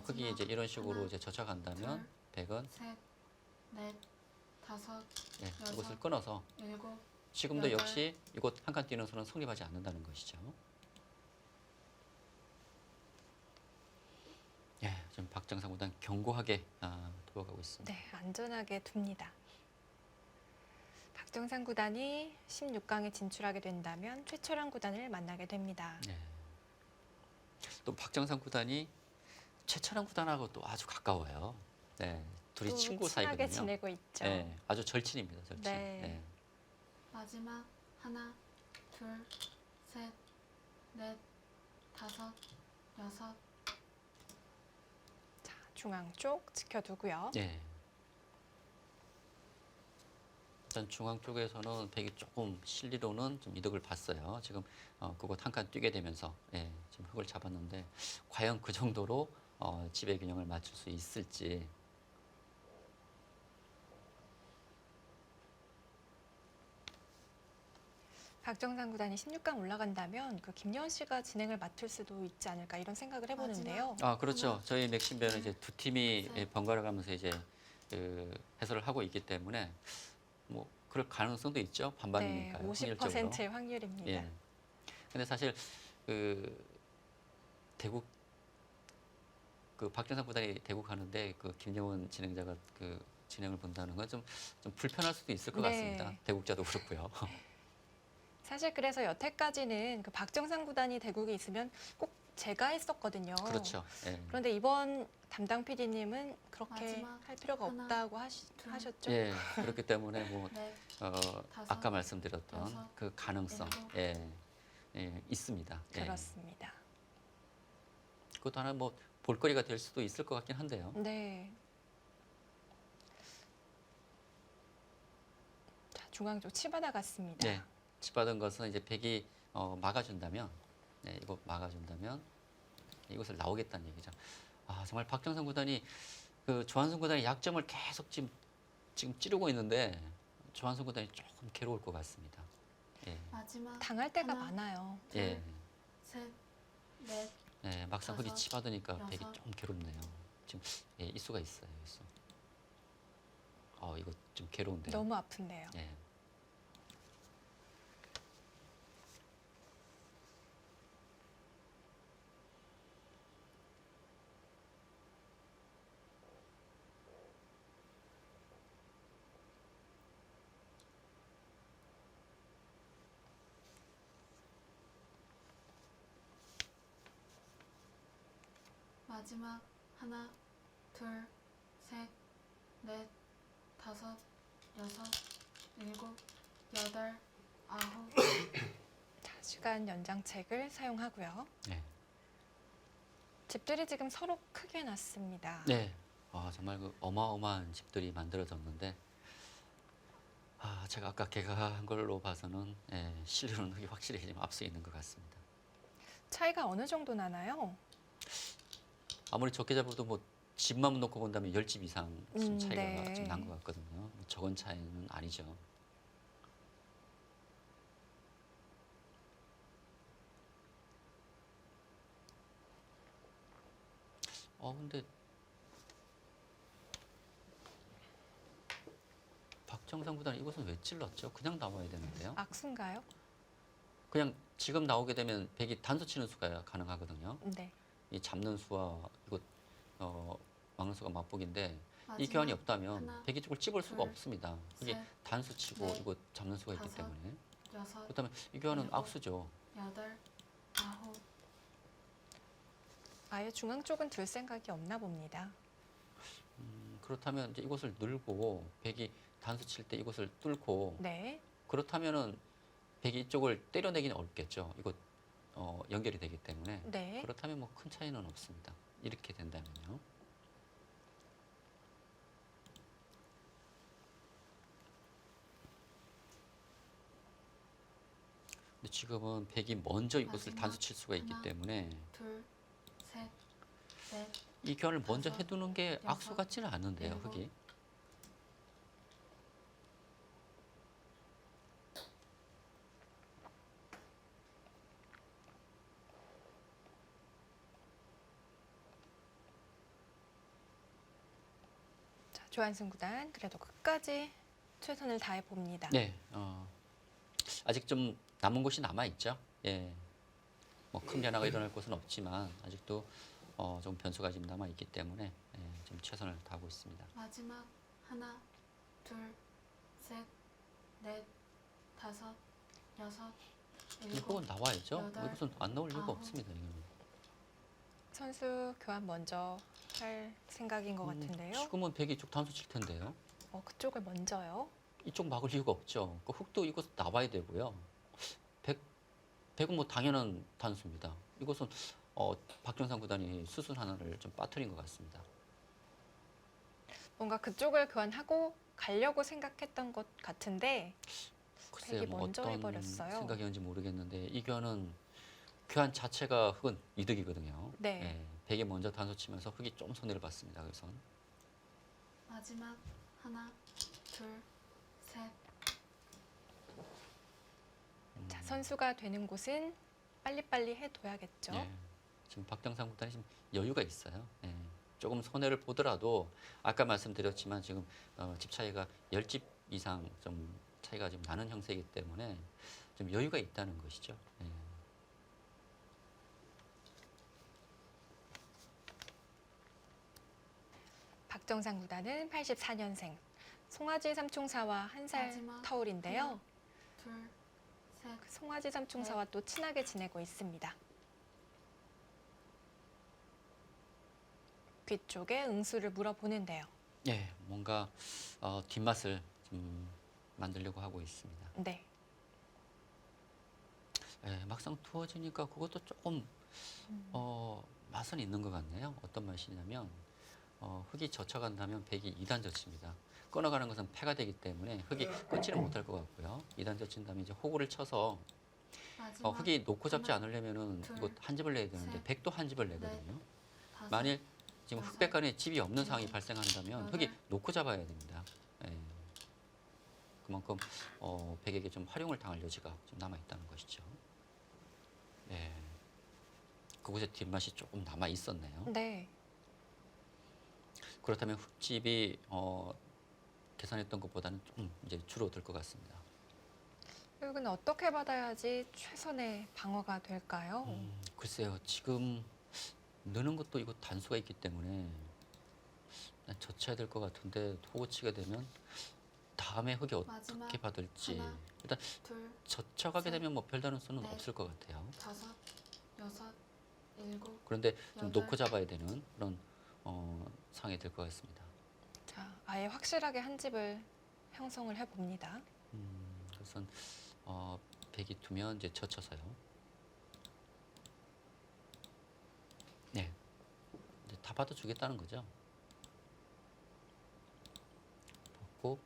흙이 이제 이런 식으로 하나, 이제 젖혀간다면 둘, 백은 셋, 넷, 다섯, 예, 여섯, 이것을 끊어서 일곱. 지금도 여덟. 역시 이곳 한 칸 뛰는 수는 성립하지 않는다는 것이죠. 예, 지금 박정상 구단 견고하게 돌아가고 있습니다. 네, 안전하게 둡니다. 박정상 구단이 16강에 진출하게 된다면 최철환 구단을 만나게 됩니다. 네. 또 박정상 구단이 최철환 구단하고 또 아주 가까워요. 네, 둘이 또 친구 친하게 사이거든요. 지내고 있죠. 네, 아주 절친입니다, 절친. 네. 네. 마지막 하나, 둘, 셋, 넷, 다섯, 여섯. 자, 중앙 쪽 지켜두고요. 네. 일단 중앙 쪽에서는 백이 조금 실리로는 좀 이득을 봤어요. 지금 그곳 한 칸 뛰게 되면서 지금 흙을 잡았는데 과연 그 정도로 지배 균형을 맞출 수 있을지. 박정상 구단이 16강 올라간다면 그 김여원 씨가 진행을 맡을 수도 있지 않을까 이런 생각을 해보는데요. 아, 그렇죠. 하나, 저희 맥심배는 이제 두 팀이 셋. 번갈아 가면서 이제 그 해설을 하고 있기 때문에 뭐 그럴 가능성도 있죠. 네, 반반이니까요. 확률적으로. 50%의 확률입니다. 예. 근데 사실 그 대구 그 박정상 구단이 대구 가는데 그 김여원 진행자가 그 진행을 본다는 건 좀 불편할 수도 있을 것 네. 같습니다. 대국자도 그렇고요. 사실 그래서 여태까지는 그 박정상 구단이 대국에 있으면 꼭 제가 했었거든요. 그렇죠. 예. 그런데 이번 담당 PD님은 그렇게 마지막 할 필요가 하나, 없다고 둘, 하셨죠? 예. 그렇기 때문에 뭐 넷, 다섯, 아까 말씀드렸던 여섯, 그 가능성 일곱. 있습니다. 예. 그렇습니다. 그것도 하나 뭐 볼거리가 될 수도 있을 것 같긴 한데요. 네. 자, 중앙 쪽 치바 나갔습니다. 네. 칩받은 것은 이제 백이 막아준다면, 네, 이거 막아준다면 이것을 나오겠다는 얘기죠. 아, 정말 박정상 구단이 그 조한순 구단의 약점을 계속 지금 찌르고 있는데 조한순 구단이 조금 괴로울 것 같습니다. 예. 마지막 당할 때가 하나, 많아요. 둘, 예. 셋, 넷, 네, 막상 흙이 다섯, 치받으니까 백이 여섯. 좀 괴롭네요. 지금 이수가 있어요. 이수. 이거 좀 괴로운데요. 너무 아픈데요. 예. 마지막 하나, 둘, 셋, 넷, 다섯, 여섯, 일곱, 여덟, 아홉. 자, 시간 연장책을 사용하고요. 네. 집들이 지금 서로 크게 났습니다. 네. 정말 그 어마어마한 집들이 만들어졌는데, 제가 아까 개가한 걸로 봐서는 실력은 흙이 확실히 좀 앞서 있는 것 같습니다. 차이가 어느 정도 나나요? 아무리 적게 잡아도 뭐 집만 놓고 본다면 10집 이상 좀 차이가 네. 좀 난 것 같거든요. 뭐 적은 차이는 아니죠. 근데 박정상 구단 이것은 왜 찔렀죠? 그냥 나와야 되는데요. 악수인가요? 그냥 지금 나오게 되면 백이 단수 치는 수가 가능하거든요. 네. 이 잡는 수와 이거 막는 수가 맞복인데 이 마지막 교환이 없다면 하나, 백이 쪽을 찝을 수가 둘, 없습니다. 이게 셋, 단수 치고 넷, 이거 잡는 수가 있기 다섯, 때문에 여섯, 그렇다면 이 교환은 일곱. 악수죠. 여덟, 아홉. 아예 중앙 쪽은 둘 생각이 없나 봅니다. 그렇다면 이제 이것을 늘고 백이 단수 칠 때 이것을 뚫고 네. 그렇다면은 백이 이쪽을 때려내기는 어렵겠죠. 이거 연결이 되기 때문에 네. 그렇다면 뭐 큰 차이는 없습니다. 이렇게 된다면요. 근데 지금은 백이 먼저 이것을 마지막 단수 칠 수가 있기 하나. 때문에 둘, 셋, 넷, 이 교환을 먼저 다섯, 해두는 게 악수 여섯, 같지는 않은데요, 일곱. 흙이. 자, 조한승 구단 그래도 끝까지 최선을 다해 봅니다. 네, 아직 좀 남은 곳이 남아 있죠. 예, 뭐 큰 변화가 일어날 것은 없지만 아직도 좀 변수가 지금 남아 있기 때문에 좀 최선을 다하고 있습니다. 마지막 하나, 둘, 셋, 넷, 다섯, 여섯, 일곱. 이건 나와야죠. 여덟, 이것은 안 나올 이유가 아홉. 없습니다. 이거는. 선수 교환 먼저 할 생각인 것 같은데요. 지금은 백이 쪽 단수 칠 텐데요. 그쪽을 먼저요. 이쪽 막을 이유가 없죠. 그 흙도 이곳 나와야 되고요. 백은 뭐 당연한 단수입니다. 이것은 박정상 구단이 수순 하나를 좀 빠뜨린 것 같습니다. 뭔가 그쪽을 교환하고 가려고 생각했던 것 같은데 글쎄요, 백이 뭐 먼저 어떤 해버렸어요. 생각이었는지 모르겠는데 이 교환은 교환 자체가 흙은 이득이거든요. 네. 예, 백이 먼저 단수 치면서 흙이 좀 손해를 봤습니다. 그래서 마지막 하나, 둘, 셋, 자, 선수가 되는 곳은 빨리빨리 해둬야겠죠. 예. 지금 박정상 구단이 지금 여유가 있어요. 예. 조금 손해를 보더라도 아까 말씀드렸지만 지금 집 차이가 10집 이상 좀 차이가 좀 나는 형세이기 때문에 좀 여유가 있다는 것이죠. 예. 박정상 구단은 84년생, 송아지 삼총사와 한 살 마지막 터울인데요. 둘, 셋, 그 송아지 삼총사와 또 친하게 지내고 있습니다. 귀 쪽에 응수를 물어보는데요. 예, 뭔가 뒷맛을 좀 만들려고 하고 있습니다. 네, 예, 막상 투어지니까 그것도 조금 맛은 있는 것 같네요. 어떤 맛이냐면 흙이 젖혀간다면 백이 2단 젖힙니다. 끊어가는 것은 패가 되기 때문에 흙이 끊지는 못할 것 같고요. 2단 젖힌 다음에 이제 호구를 쳐서 마지막 흙이 놓고 잡지 하나, 않으려면은 둘, 이거 한 집을 내야 되는데 셋, 백도 한 집을 내거든요. 다섯, 만일 지금 여섯, 흙백간에 집이 없는 상황이 일곱, 발생한다면 여덟. 흙이 놓고 잡아야 됩니다. 예. 그만큼 백에게 좀 활용을 당할 여지가 좀 남아 있다는 것이죠. 예. 그곳에 뒷맛이 조금 남아 있었네요. 네. 그렇다면 흙집이 계산했던 것보다는 좀 이제 줄어들 것 같습니다. 결국은 어떻게 받아야지 최선의 방어가 될까요? 글쎄요, 지금 느는 것도 이거 단수가 있기 때문에 젖혀야 될 것 같은데 호구 치게 되면 다음에 흙이 마지막 어떻게 받을지 하나, 일단 둘, 젖혀가게 셋, 되면 뭐 별다른 수는 넷, 없을 것 같아요. 다섯, 여섯, 일곱, 그런데 좀 여덟. 놓고 잡아야 되는 그런 상황이 될 것 같습니다. 자, 아예 확실하게 한 집을 형성을 해봅니다. 그래서 백이 두면 이제 젖혀서요. 네, 이제 다 받아주겠다는 거죠. 받고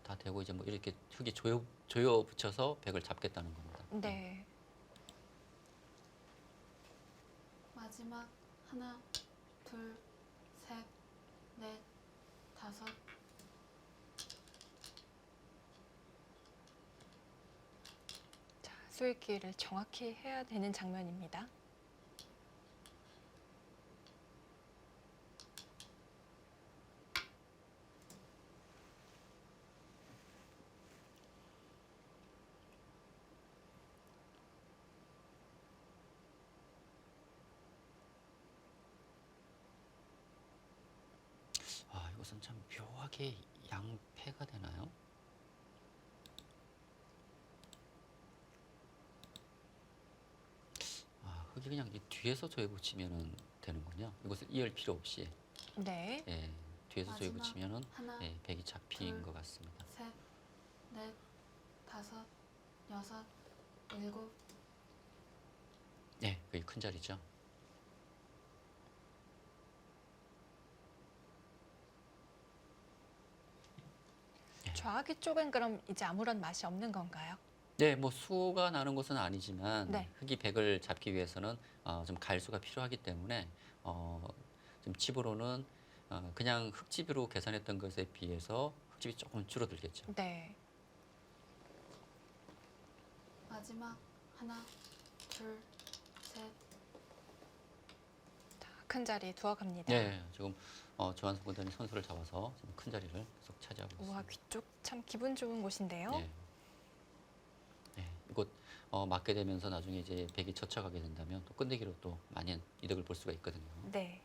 다 되고 이제 뭐 이렇게 흙이 조여 붙여서 백을 잡겠다는 겁니다. 네. 마지막 하나, 둘, 셋, 넷, 다섯. 자, 수익기를 정확히 해야 되는 장면입니다. 아, 이것은 참 묘하게 양패가 되나요? 아, 흙이 그냥 이 뒤에서 조여 붙이면은 되는군요. 이것을 이을 필요 없이 네. 예, 뒤에서 조여 마지막 붙이면은 하나, 예, 백이 잡힌 둘, 것 같습니다. 셋, 넷, 다섯, 여섯, 일곱. 예, 그게 큰 자리죠. 좌악이 쪽은 그럼 이제 아무런 맛이 없는 건가요? 네, 뭐 수가 나는 것은 아니지만 네. 흙이 백을 잡기 위해서는 좀 갈수가 필요하기 때문에 좀 집으로는 그냥 흙집으로 계산했던 것에 비해서 흙집이 조금 줄어들겠죠. 네. 마지막 하나, 둘, 셋. 자, 큰 자리 두어갑니다. 네, 지금 조한성 구단이 선수를 잡아서 지금 큰 자리를 계속 차지하고 우와, 있습니다. 귀 쪽 참 기분 좋은 곳인데요. 네. 네, 이곳 맞게 되면서 나중에 이제 백이 젖혀가게 된다면 또 끝내기로 또 많은 이득을 볼 수가 있거든요. 네.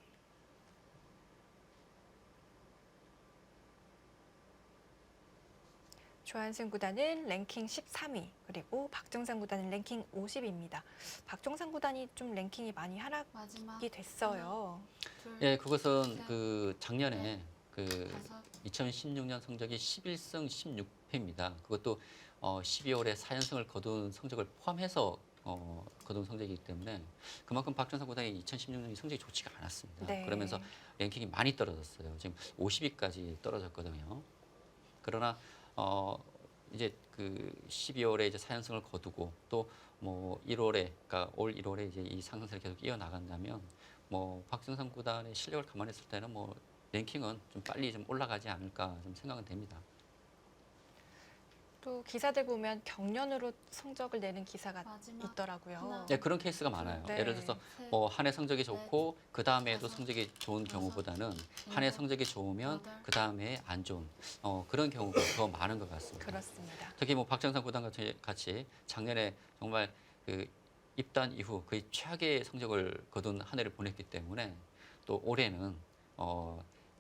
조한승 구단은 랭킹 13위, 그리고 박정상 구단은 랭킹 50위입니다. 박정상 구단이 좀 랭킹이 많이 하락이 마지막 됐어요. 둘, 예, 그것은 셋, 그 작년에 그 다섯. 2016년 성적이 11승 16패입니다. 그것도 12월에 4연승을 거둔 성적을 포함해서 거둔 성적이기 때문에 그만큼 박정상 구단이 2016년이 성적이 좋지가 않았습니다. 네. 그러면서 랭킹이 많이 떨어졌어요. 지금 50위까지 떨어졌거든요. 그러나 이제 그 12월에 이제 4연승을 거두고 또 뭐 1월에 그러니까 올 1월에 이제 이 상승세를 계속 이어나간다면 뭐 박정상 구단의 실력을 감안했을 때는 뭐 랭킹은 좀 빨리 좀 올라가지 않을까 좀 생각은 됩니다. 또 기사들 보면 경련으로 성적을 내는 기사가 마지막 있더라고요. 하나, 네, 그런 케이스가 많아요. 네. 예를 들어서 셋, 뭐 한 해 성적이 좋고 그 다음에도 다섯, 성적이 좋은 여섯, 경우보다는 한 해 일곱, 성적이 좋으면 여덟. 그 다음에 안 좋은 그런 경우가 더 많은 것 같습니다. 그렇습니다. 특히 뭐 박정상 구단 같이 작년에 정말 그 입단 이후 거의 최악의 성적을 거둔 한 해를 보냈기 때문에 또 올해는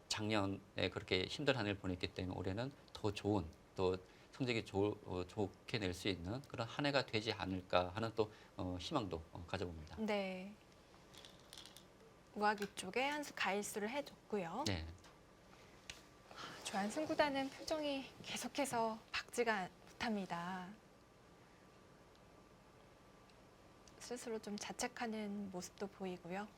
작년에 그렇게 힘든 한 해를 보냈기 때문에 올해는 더 좋은 또 성적이 좋게 낼 수 있는 그런 한 해가 되지 않을까 하는 또 희망도 가져봅니다. 네. 우학 위쪽에 한 수 가일수를 해줬고요. 네. 조한승 구단은 표정이 계속해서 밝지가 못합니다. 스스로 좀 자책하는 모습도 보이고요.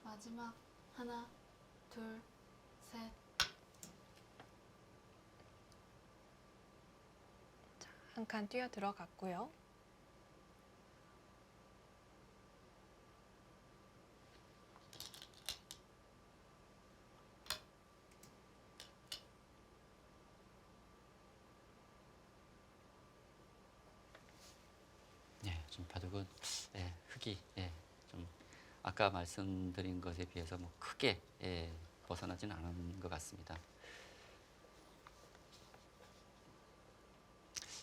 마지막 하나, 둘, 셋, 한 칸 뛰어 들어갔고요. 네, 지금 바둑은 흙이 좀 아까 말씀드린 것에 비해서 뭐 크게 벗어나지는 않은 것 같습니다.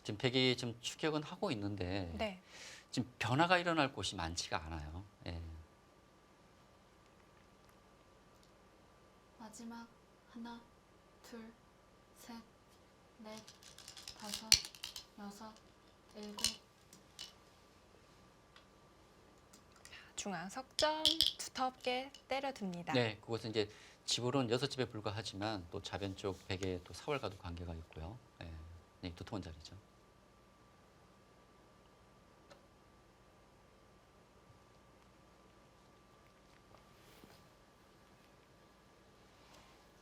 지금 백이 좀 추격은 하고 있는데 네. 지금 변화가 일어날 곳이 많지가 않아요. 예. 마지막 하나, 둘, 셋, 넷, 다섯, 여섯, 일곱, 중앙 석점 두텁게 때려듭니다. 네, 그것은 이제 집으로는 6집에 불과하지만 또 좌변 쪽 백의 또 사월과도 관계가 있고요. 예, 네, 두터운 자리죠.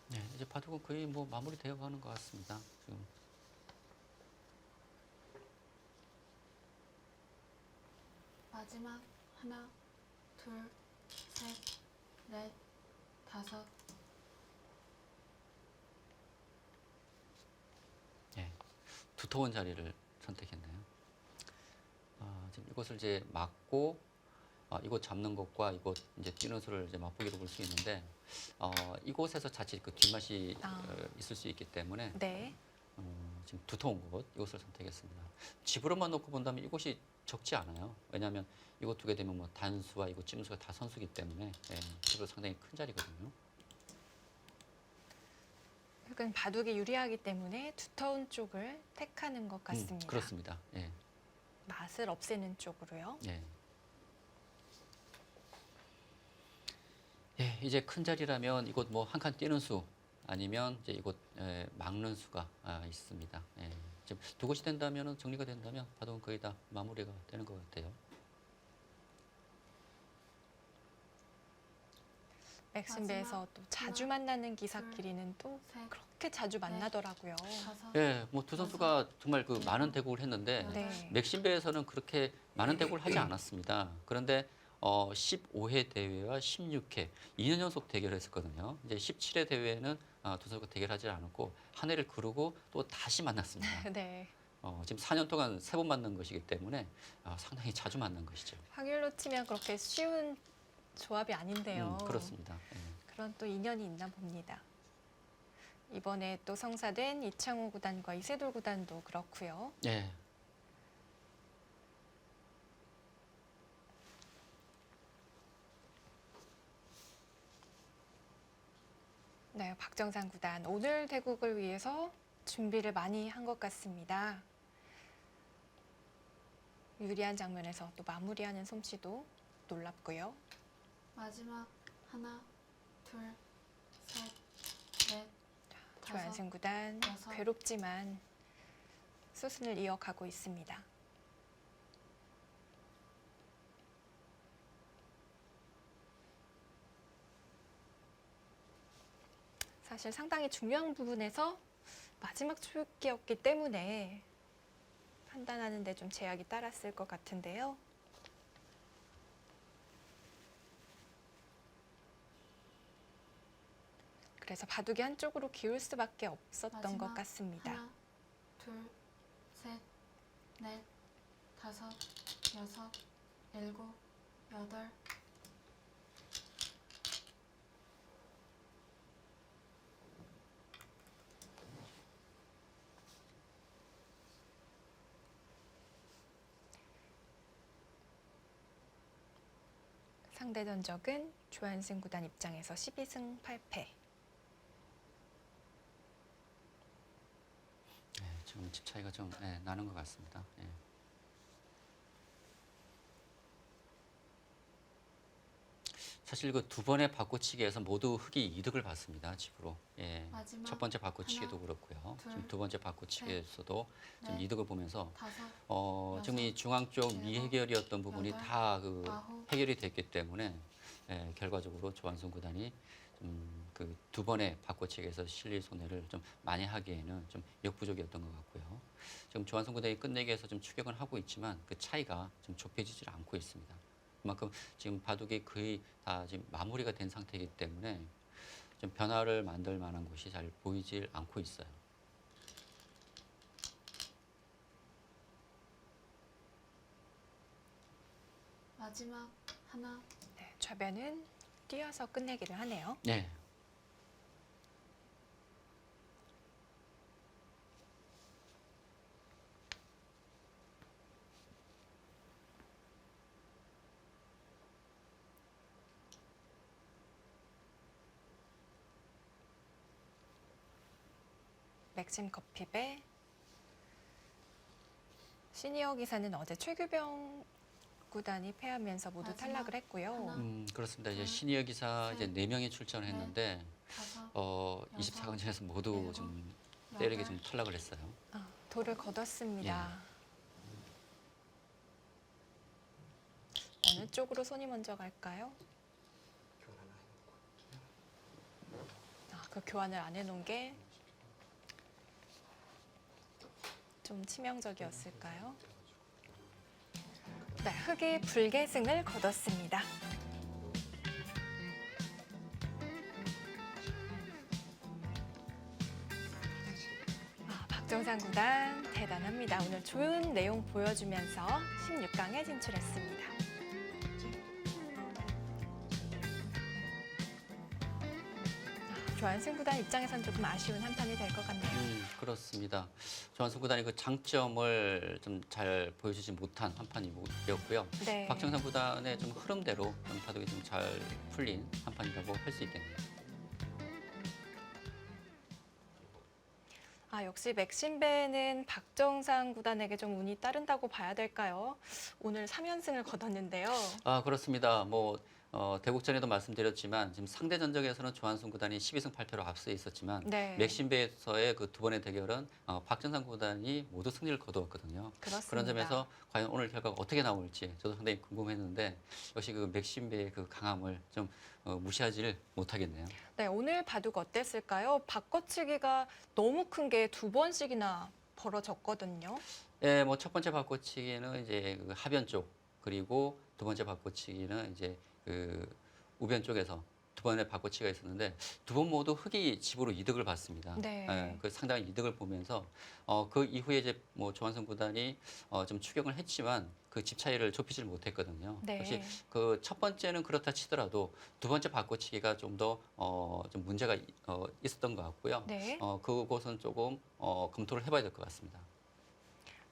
네, 이제 바둑은 거의 뭐 마무리되어 가는 것 같습니다. 지금. 마지막 하나, 둘, 셋, 넷, 다섯, 예, 두터운 자리를 선택했네요. 지금 이곳을 이제 막고 이곳 잡는 것과 이곳 이제 뛰는 수를 이제 맛보기로 볼 수 있는데 이곳에서 자칫 그 뒷맛이 있을 수 있기 때문에 네. 지금 두터운 곳 이곳을 선택했습니다. 집으로만 놓고 본다면 이곳이 적지 않아요. 왜냐하면 이곳 두게 되면 뭐 단수와 이곳 찜수가 다 선수기 때문에 집으로 상당히 큰 자리거든요. 흙은 바둑이 유리하기 때문에 두터운 쪽을 택하는 것 같습니다. 그렇습니다. 예. 맛을 없애는 쪽으로요. 예. 예, 이제 큰 자리라면 이곳 뭐 한 칸 뛰는 수 아니면 이제 이곳 막는 수가 있습니다. 예. 지금 두 곳이 된다면 정리가 된다면 바둑은 거의 다 마무리가 되는 것 같아요. 맥심배에서 또 자주 만나는 기사끼리는 또 셋, 그렇게 자주 만나더라고요. 다섯, 예, 뭐 두 선수가 정말 그 많은 대국을 했는데 네. 맥심배에서는 그렇게 많은 대국을 하지 않았습니다. 그런데 15회 대회와 16회 2년 연속 대결을 했었거든요. 이제 17회 대회는 두 선수가 대결하지 않았고 한 해를 거르고 또 다시 만났습니다. 네. 지금 4년 동안 3번 만난 것이기 때문에 상당히 자주 만난 것이죠. 확률로 치면 그렇게 쉬운 조합이 아닌데요. 그렇습니다. 예. 그런 또 인연이 있나 봅니다. 이번에 또 성사된 이창호 구단과 이세돌 구단도 그렇고요. 예. 네, 박정상 구단 오늘 대국을 위해서 준비를 많이 한 것 같습니다. 유리한 장면에서 또 마무리하는 솜씨도 놀랍고요. 마지막 하나, 둘, 셋, 넷, 다섯, 조한승 구단 여섯. 괴롭지만 수순을 이어가고 있습니다. 사실 상당히 중요한 부분에서 마지막 초읽기였기 때문에 판단하는 데 좀 제약이 따랐을 것 같은데요. 그래서 바둑이 한쪽으로 기울 수밖에 없었던 것 마지막 같습니다. 하나, 둘, 셋, 넷, 다섯, 여섯, 일곱, 여덟. 상대 전적은 조한승 구단 입장에서 12승 8패. 지금 집 차이가 좀 나는 것 같습니다. 예. 사실 그 두 번의 바꿔치기에서 모두 흑이 이득을 봤습니다. 집으로. 예. 마지막 첫 번째 바꿔치기도 하나, 그렇고요. 둘, 지금 두 번째 바꿔치기에서도 좀 넷, 이득을 보면서 다섯, 지금 이 중앙 쪽 일곱, 미해결이었던 부분이 여덟, 다 그 아홉. 해결이 됐기 때문에 결과적으로 조한승 구단이 그 두 번의 바꿔치기에서 실리 손해를 좀 많이 하기에는 좀 역부족이었던 것 같고요. 지금 조한승 구단이 끝내기 위해서 좀 추격을 하고 있지만 그 차이가 좀 좁혀지질 않고 있습니다. 그만큼 지금 바둑이 거의 다 지금 마무리가 된 상태이기 때문에 좀 변화를 만들 만한 곳이 잘 보이질 않고 있어요. 마지막 하나, 네, 좌변은 뛰어서 끝내기를 하네요. 네. 맥심 커피배 시니어 기사는 어제 최규병 구단이 패하면서 모두 마지막 탈락을 했고요. 하나. 그렇습니다. 이제 둘, 시니어 기사 셋, 이제 4명이 출전을 했는데 다섯, 24강전에서 모두 일곱, 좀 여덟. 때리게 좀 탈락을 했어요. 돌을 거뒀습니다. 어느 쪽으로 손이 먼저 갈까요? 그 교환을 안 해놓은 게 좀 치명적이었을까요? 네, 흑이 불계승을 거뒀습니다. 박정상 구단 대단합니다. 오늘 좋은 내용 보여주면서 16강에 진출했습니다. 조한승 구단 입장에선 조금 아쉬운 한 판이 될 것 같네요. 그렇습니다. 조한승 구단이 그 장점을 좀 잘 보여주지 못한 한 판이었고요. 네. 박정상 구단의 좀 흐름대로 좀 바둑이 좀 잘 풀린 한 판이라고 할 수 있겠네요. 역시 맥심배는 박정상 구단에게 좀 운이 따른다고 봐야 될까요? 오늘 3연승을 거뒀는데요. 그렇습니다. 대국전에도 말씀드렸지만 지금 상대 전적에서는 조한승 구단이 12승 8패로 앞서 있었지만 네. 맥심배에서의 그 두 번의 대결은 박정상 구단이 모두 승리를 거두었거든요. 그렇습니다. 그런 점에서 과연 오늘 결과가 어떻게 나올지 저도 상당히 궁금했는데 역시 그 맥심배의 그 강함을 좀 무시하지를 못하겠네요. 네, 오늘 바둑 어땠을까요? 바꿔치기가 너무 큰 게 두 번씩이나 벌어졌거든요. 예, 첫 번째 바꿔치기는 이제 그 하변 쪽 그리고 두 번째 바꿔치기는 이제 그 우변 쪽에서 두 번의 바꿔치기가 있었는데 두 번 모두 흑이 집으로 이득을 봤습니다. 네. 예, 그 상당히 이득을 보면서 그 이후에 이제 조한승 구단이 좀 추격을 했지만 그 집 차이를 좁히질 못했거든요. 네. 역시 그 첫 번째는 그렇다 치더라도 두 번째 바꿔치기가 좀 더 좀 문제가 있었던 것 같고요. 네. 그곳은 조금 검토를 해봐야 될 것 같습니다.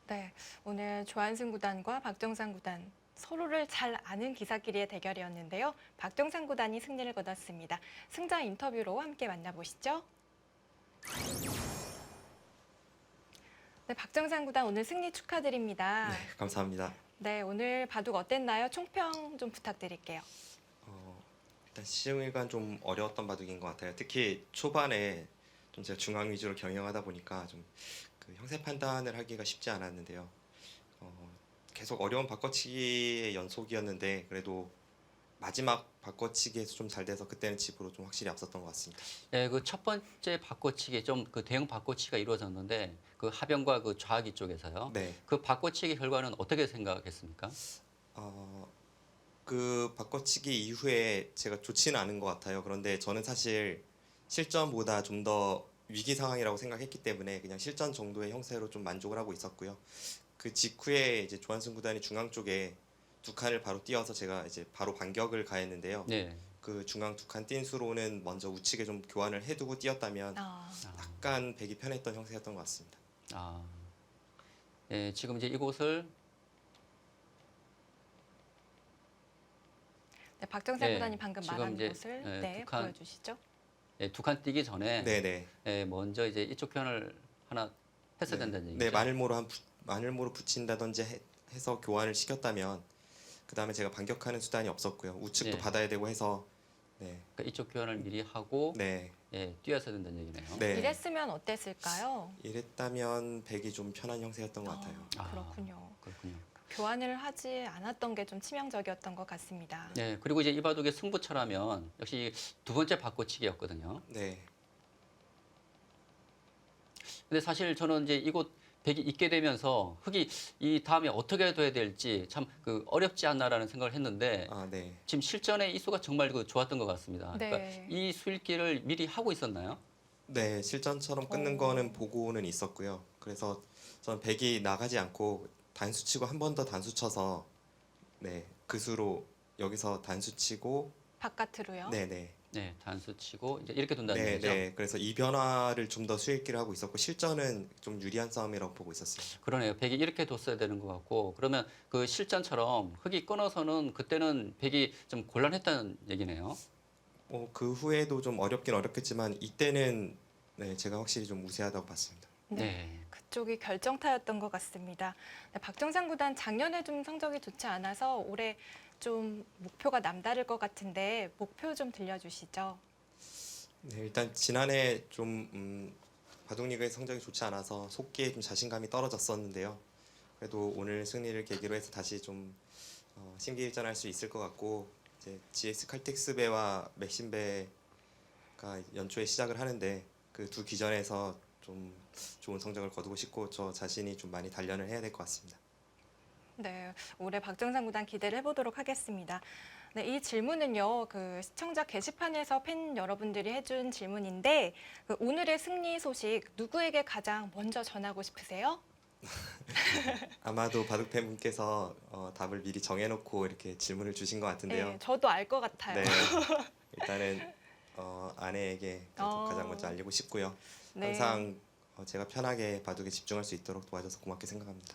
네, 오늘 조한승 구단과 박정상 구단 서로를 잘 아는 기사끼리의 대결이었는데요. 박정상 구단이 승리를 거뒀습니다. 승자 인터뷰로 함께 만나보시죠. 네, 박정상 구단 오늘 승리 축하드립니다. 네, 감사합니다. 네, 오늘 바둑 어땠나요? 총평 좀 부탁드릴게요. 일단 시흥일관 좀 어려웠던 바둑인 것 같아요. 특히 초반에 좀 제가 중앙 위주로 경영하다 보니까 좀 그 형세 판단을 하기가 쉽지 않았는데요. 계속 어려운 바꿔치기의 연속이었는데 그래도 마지막 바꿔치기에서 좀 잘 돼서 그때는 집으로 좀 확실히 앞섰던 것 같습니다. 예, 그 첫 번째 바꿔치기 좀 그 대형 바꿔치기가 이루어졌는데 그 하변과 그 좌하기 쪽에서요. 네. 그 바꿔치기 결과는 어떻게 생각했습니까? 그 바꿔치기 이후에 제가 좋지는 않은 것 같아요. 그런데 저는 사실 실전보다 좀 더 위기 상황이라고 생각했기 때문에 그냥 실전 정도의 형세로 좀 만족을 하고 있었고요. 그 직후에 이제 조한승 구단이 중앙 쪽에 두 칸을 바로 띄어서 제가 이제 바로 반격을 가했는데요. 네. 그 중앙 두 칸 띈 수로는 먼저 우측에 좀 교환을 해두고 뛰었다면 아, 약간 배기 편했던 형세였던 것 같습니다. 아, 예, 지금 이제 이곳을 네, 박정상 네, 구단이 방금 지금 말한 이제, 것을 네, 네, 북한- 보여주시죠. 예, 두 칸 뛰기 전에 네네. 예, 먼저 이제 이쪽 편을 하나 했어야 된다는 얘기죠. 네, 마늘모로 붙인다든지 해서 교환을 시켰다면 그 다음에 제가 반격하는 수단이 없었고요. 우측도 네. 받아야 되고 해서 네, 그러니까 이쪽 교환을 미리 하고 네, 예, 뛰었어야 된다는 얘기네요. 네. 이랬으면 어땠을까요? 이랬다면 백이 좀 편한 형세였던 것 같아요. 아. 그렇군요. 그렇군요. 교환을 하지 않았던 게 좀 치명적이었던 것 같습니다. 네, 그리고 이제 이 바둑의 승부처라면 역시 두 번째 바꿔치기였거든요. 네, 근데 사실 저는 이제 이곳 백이 있게 되면서 흑이 이 다음에 어떻게 돼야 될지 참 그 어렵지 않나라는 생각을 했는데 네. 지금 실전에 이 수가 정말 그 좋았던 것 같습니다. 네. 그러니까 이 수읽기를 미리 하고 있었나요? 네, 실전처럼 끊는 거는 보고는 있었고요. 그래서 저는 백이 나가지 않고 단수 치고 한 번 더 단수 쳐서 네, 그 수로 여기서 단수 치고 바깥으로요. 네, 네. 네, 단수 치고 이제 이렇게 둔다는 네, 얘기죠. 네. 그래서 이 변화를 좀 더 수익기를 하고 있었고 실전은 좀 유리한 싸움이라고 보고 있었어요. 그러네요. 백이 이렇게 뒀어야 되는 것 같고 그러면 그 실전처럼 흑이 끊어서는 그때는 백이 좀 곤란했다는 얘기네요. 그 후에도 좀 어렵긴 어렵겠지만 이때는 네, 제가 확실히 좀 우세하다고 봤습니다. 네. 그쪽이 결정타였던 것 같습니다. 네, 박정상 구단 작년에 좀 성적이 좋지 않아서 올해 좀 목표가 남다를 것 같은데 목표 좀 들려주시죠. 네, 일단 지난해 좀 바둑리그의 성적이 좋지 않아서 속기에 좀 자신감이 떨어졌었는데요. 그래도 오늘 승리를 계기로 해서 다시 좀 심기일전할 수 있을 것 같고 이제 GS 칼텍스배와 맥심배가 연초에 시작을 하는데 그 두 기전에서 좀 좋은 성적을 거두고 싶고 저 자신이 좀 많이 단련을 해야 될 것 같습니다. 네, 올해 박정상 구단 기대를 해보도록 하겠습니다. 네, 이 질문은요, 그 시청자 게시판에서 팬 여러분들이 해준 질문인데 그 오늘의 승리 소식 누구에게 가장 먼저 전하고 싶으세요? 아마도 바둑 팬분께서 답을 미리 정해놓고 이렇게 질문을 주신 것 같은데요. 네, 저도 알 것 같아요. 네, 일단은 아내에게 가장 먼저 알리고 싶고요. 네. 항상 제가 편하게 바둑에 집중할 수 있도록 도와줘서 고맙게 생각합니다.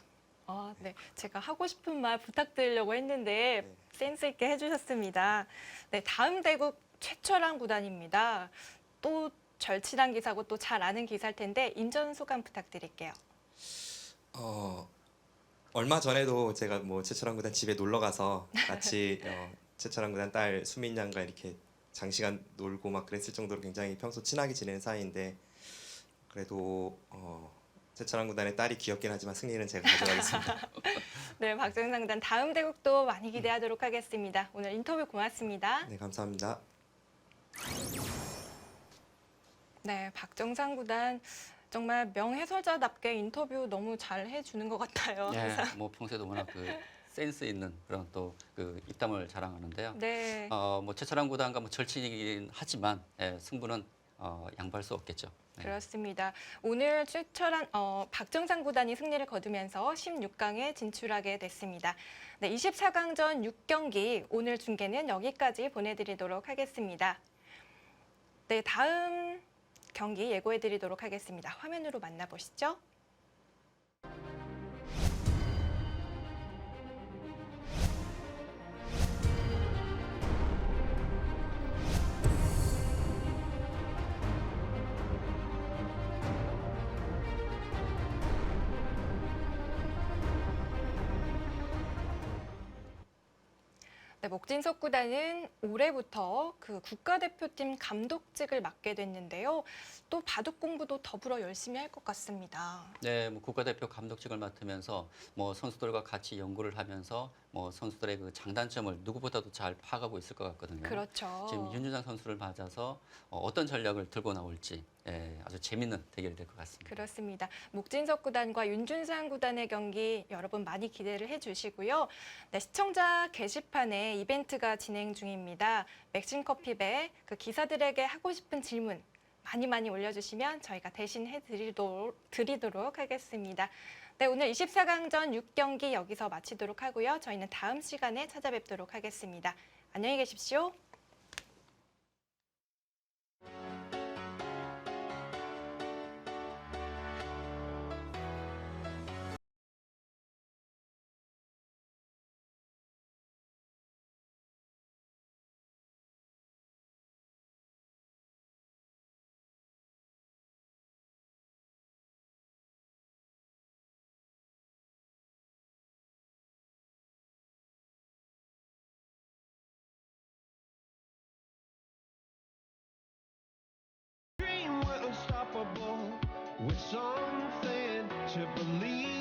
네, 제가 하고 싶은 말 부탁드리려고 했는데 네. 센스 있게 해주셨습니다. 네, 다음 대국 최철환 구단입니다. 또 절친한 기사고 또 잘 아는 기사일 텐데 인전 소감 부탁드릴게요. 얼마 전에도 제가 뭐 최철환 구단 집에 놀러 가서 같이 최철환 구단 딸 수민 양과 이렇게 장시간 놀고 막 그랬을 정도로 굉장히 평소 친하게 지내는 사이인데 그래도 최철환 구단의 딸이 귀엽긴 하지만 승리는 제가 가져가겠습니다. 네, 박정상 구단 다음 대국도 많이 기대하도록 하겠습니다. 오늘 인터뷰 고맙습니다. 네, 감사합니다. 네, 박정상 구단 정말 명해설자답게 인터뷰 너무 잘 해주는 것 같아요. 네, 뭐 평소에도 워낙 그 센스 있는 그런 또 그 입담을 자랑하는데요. 네, 뭐 최철환 구단과 뭐 절친이긴 하지만 승부는 양보할 수 없겠죠. 네. 그렇습니다. 오늘 최철환 박정상 구단이 승리를 거두면서 16강에 진출하게 됐습니다. 네, 24강전 6경기 오늘 중계는 여기까지 보내드리도록 하겠습니다. 네, 다음 경기 예고해드리도록 하겠습니다. 화면으로 만나보시죠. 네, 목진석 구단은 올해부터 그 국가대표팀 감독직을 맡게 됐는데요. 또 바둑 공부도 더불어 열심히 할 것 같습니다. 네, 뭐 국가대표 감독직을 맡으면서 뭐 선수들과 같이 연구를 하면서 뭐 선수들의 그 장단점을 누구보다도 잘 파악하고 있을 것 같거든요. 그렇죠. 지금 윤준상 선수를 맞아서 어떤 전략을 들고 나올지 아주 재밌는 대결이 될 것 같습니다. 그렇습니다. 목진석 구단과 윤준상 구단의 경기 여러분 많이 기대를 해주시고요. 네, 시청자 게시판에 이벤트가 진행 중입니다. 맥심 커피배 그 기사들에게 하고 싶은 질문 많이 올려주시면 저희가 대신 해드리도록 하겠습니다. 네, 오늘 24강전 6경기 여기서 마치도록 하고요. 저희는 다음 시간에 찾아뵙도록 하겠습니다. 안녕히 계십시오. Dream we're unstoppable with something to believe